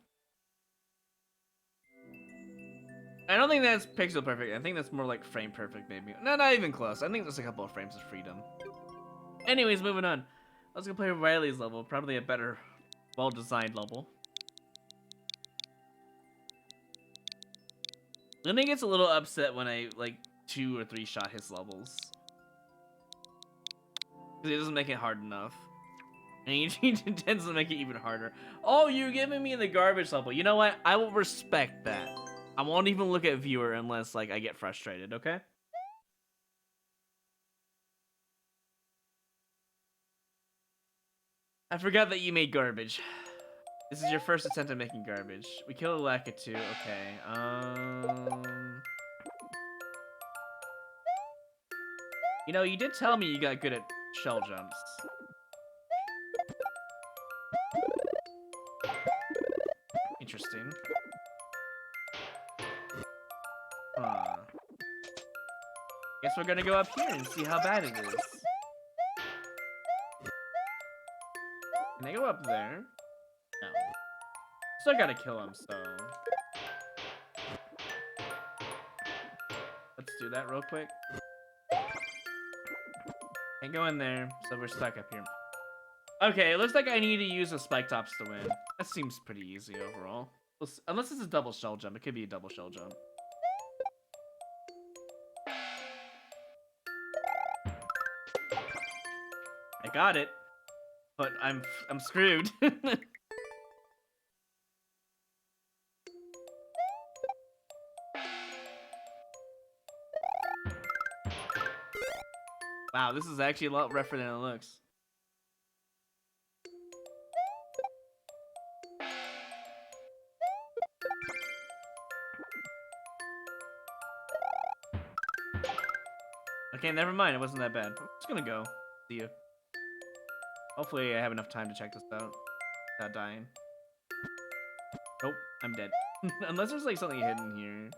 I don't think that's pixel perfect. I think that's more like frame perfect, maybe. No, not even close. I think there's a couple of frames of freedom. Anyways, moving on. Let's go play Riley's level. Probably a better, well-designed level. Luna gets a little upset when I, like, 2 or 3 shot his levels. Because he doesn't make it hard enough. And he tends to make it even harder. Oh, you're giving me the garbage level. You know what? I will respect that. I won't even look at viewer unless, like, I get frustrated, okay? I forgot that you made garbage. This is your first attempt at making garbage. We killed a Lakitu. Okay, you know, you did tell me you got good at shell jumps. Interesting. Huh. Guess we're gonna go up here and see how bad it is. Can I go up there? No. Still gotta kill him, so... Let's do that real quick. Can't go in there, so we're stuck up here. Okay, it looks like I need to use the spike tops to win. That seems pretty easy overall. Unless it's a double shell jump. It could be a double shell jump. I got it. But I'm screwed. Wow, this is actually a lot rougher than it looks. Okay, never mind. It wasn't that bad. I'm just gonna go. See you. Hopefully I have enough time to check this out without dying. Nope, I'm dead. Unless there's like something hidden here.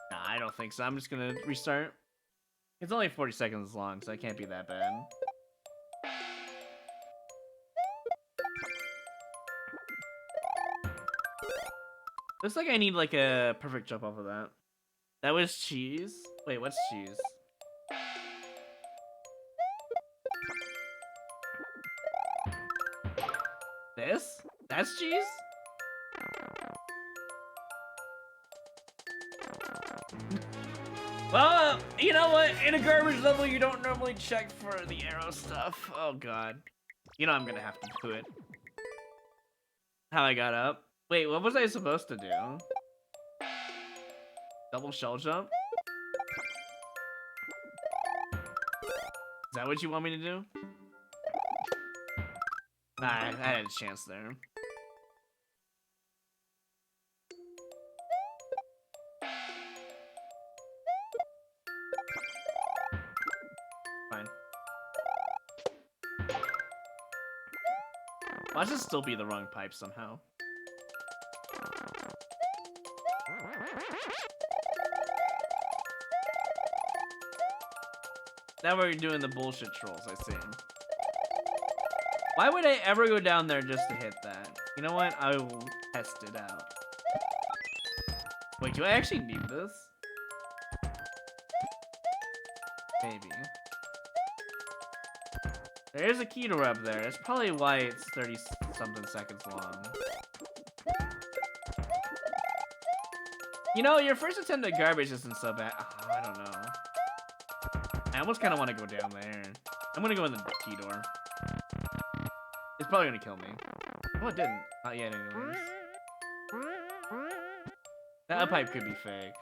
Nah, I don't think so. I'm just gonna restart. It's only 40 seconds long, so it can't be that bad. Looks like I need like a perfect jump off of that. That was cheese? Wait, what's cheese? This? That's cheese? Well, you know what? In a garbage level, you don't normally check for the arrow stuff. Oh god. You know I'm gonna have to do it. How I got up? Wait, what was I supposed to do? Double shell jump? Is that what you want me to do? Nah, I had a chance there. Fine. Watch this still be the wrong pipe somehow. Now we're doing the bullshit trolls, I see. Why would I ever go down there just to hit that? You know what? I will test it out. Wait, do I actually need this? Maybe. There's a key door up there. That's probably why it's 30-something seconds long. You know, your first attempt at garbage isn't so bad. Oh, I don't know. I almost kind of want to go down there. I'm gonna go in the key door. It's probably gonna kill me. Oh, it didn't. Not yet, anyways. That pipe could be fake.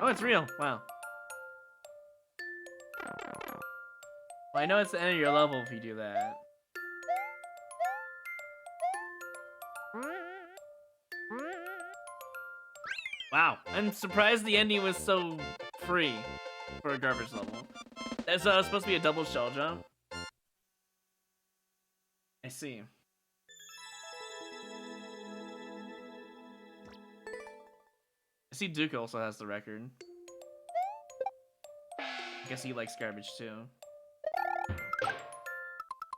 Oh, it's real. Wow. Well, I know it's the end of your level if you do that. Wow, I'm surprised the ending was so free for a garbage level. That's supposed to be a double shell jump. I see. I see Duke also has the record. I guess he likes garbage too.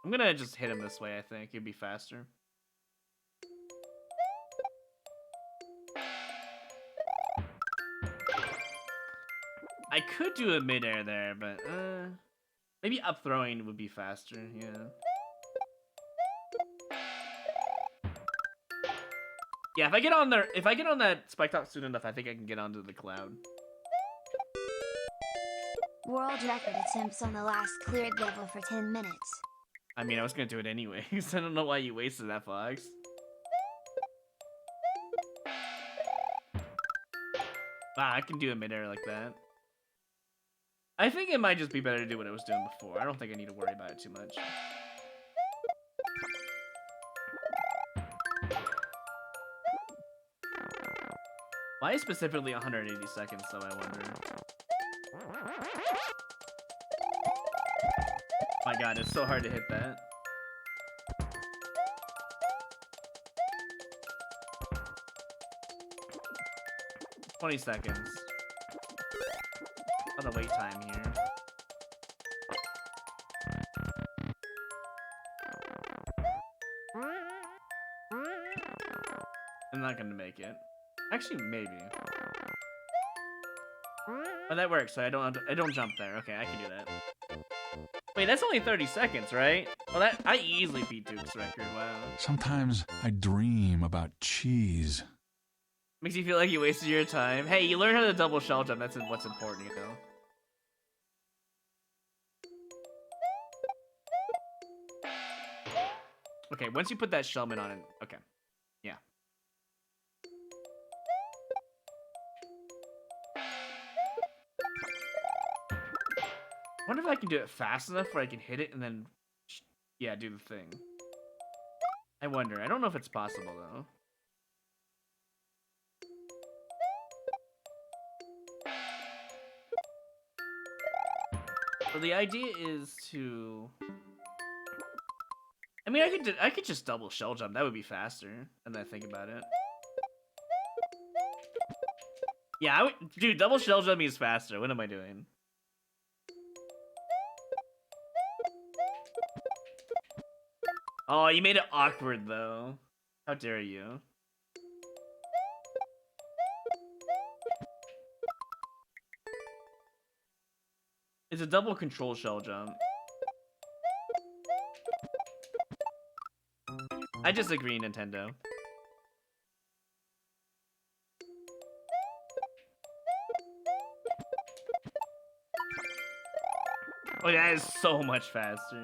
I'm gonna just hit him this way, I think. It'd be faster. I could do a midair there, but maybe up throwing would be faster, yeah. Yeah, if I get on there, if I get on that spike top soon enough, I think I can get onto the cloud. World record attempts on the last cleared level for 10 minutes. I mean, I was gonna do it anyways. I don't know why you wasted that, Fox. Wow, I can do a midair like that. I think it might just be better to do what I was doing before. I don't think I need to worry about it too much. Why specifically 180 seconds, though, I wonder? My god, it's so hard to hit that. "20 seconds. A lot of wait time here. I'm not gonna make it. Actually, maybe. Oh, that works. So I don't jump there. Okay, I can do that. Wait, that's only 30 seconds, right? Well, I easily beat Duke's record. Wow. Sometimes I dream about cheese. Makes you feel like you wasted your time. Hey, you learn how to double shell jump. That's what's important, you know. Okay, once you put that shellman on it, okay. Yeah. I wonder if I can do it fast enough where I can hit it and then, yeah, do the thing. I wonder. I don't know if it's possible, though. So the idea is to... I mean, I could just double shell jump. That would be faster. And then I think about it. Yeah, dude, double shell jumping is faster. What am I doing? Oh, you made it awkward, though. How dare you? It's a double control shell jump. I disagree, Nintendo. Oh, that is so much faster.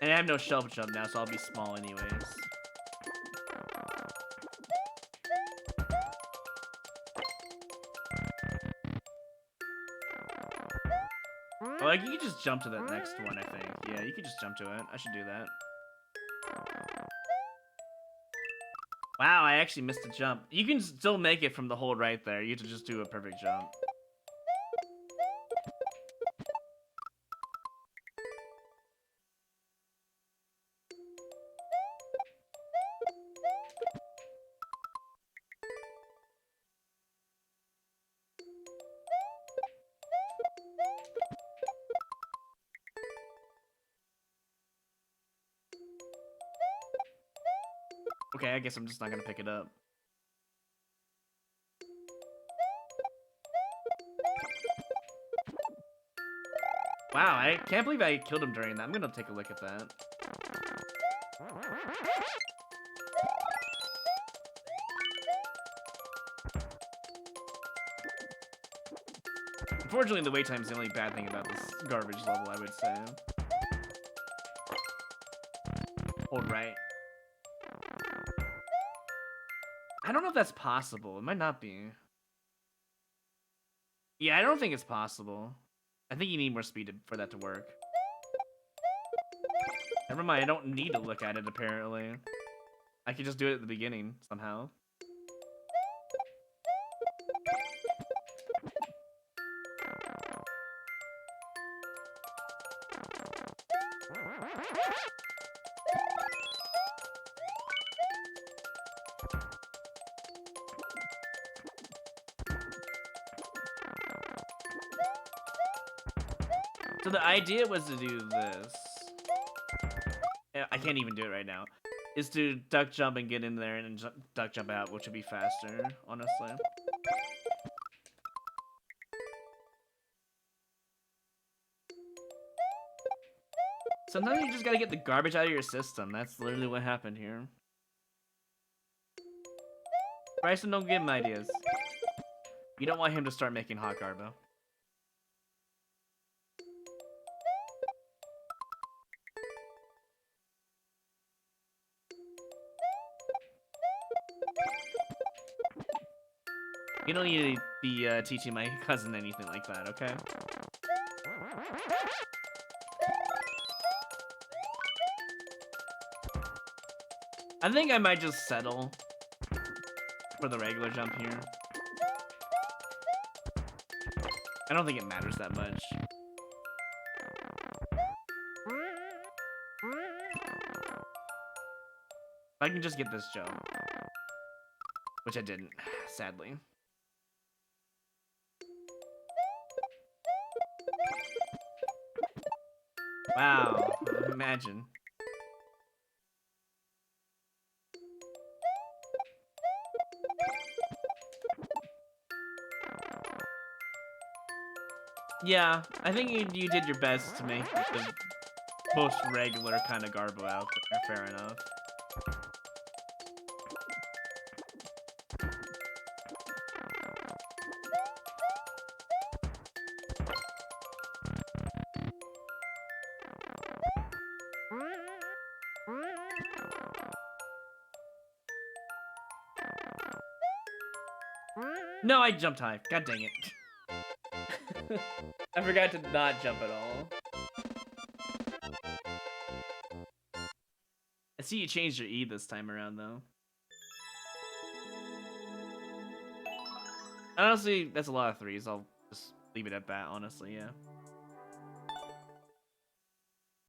And I have no shelf jump now, so I'll be small anyways. Oh, like, you could just jump to that next one, I think. Yeah, you could just jump to it. I should do that. Wow, I actually missed a jump. You can still make it from the hold right there. You have to just do a perfect jump. Okay, I guess I'm just not gonna pick it up. Wow, I can't believe I killed him during that. I'm gonna take a look at that. Unfortunately, the wait time is the only bad thing about this garbage level, I would say. Hold right. I don't know if that's possible. It might not be. Yeah, I don't think it's possible. I think you need more speed for that to work. Never mind, I don't need to look at it, apparently. I can just do it at the beginning, somehow. So the idea was to do this. I can't even do it right now. Is to duck jump and get in there and duck jump out, which would be faster, honestly. Sometimes you just gotta get the garbage out of your system. That's literally what happened here. Bryson, don't give him ideas. You don't want him to start making hot garbo. You don't need to be teaching my cousin anything like that, okay? I think I might just settle for the regular jump here. I don't think it matters that much. I can just get this jump. Which I didn't, sadly. Wow, imagine. Yeah, I think you did your best to make the most regular kind of garbo out there, fair enough. No, I jumped high. God dang it. I forgot to not jump at all. I see you changed your E this time around, though. Honestly, that's a lot of threes. I'll just leave it at that, honestly, yeah.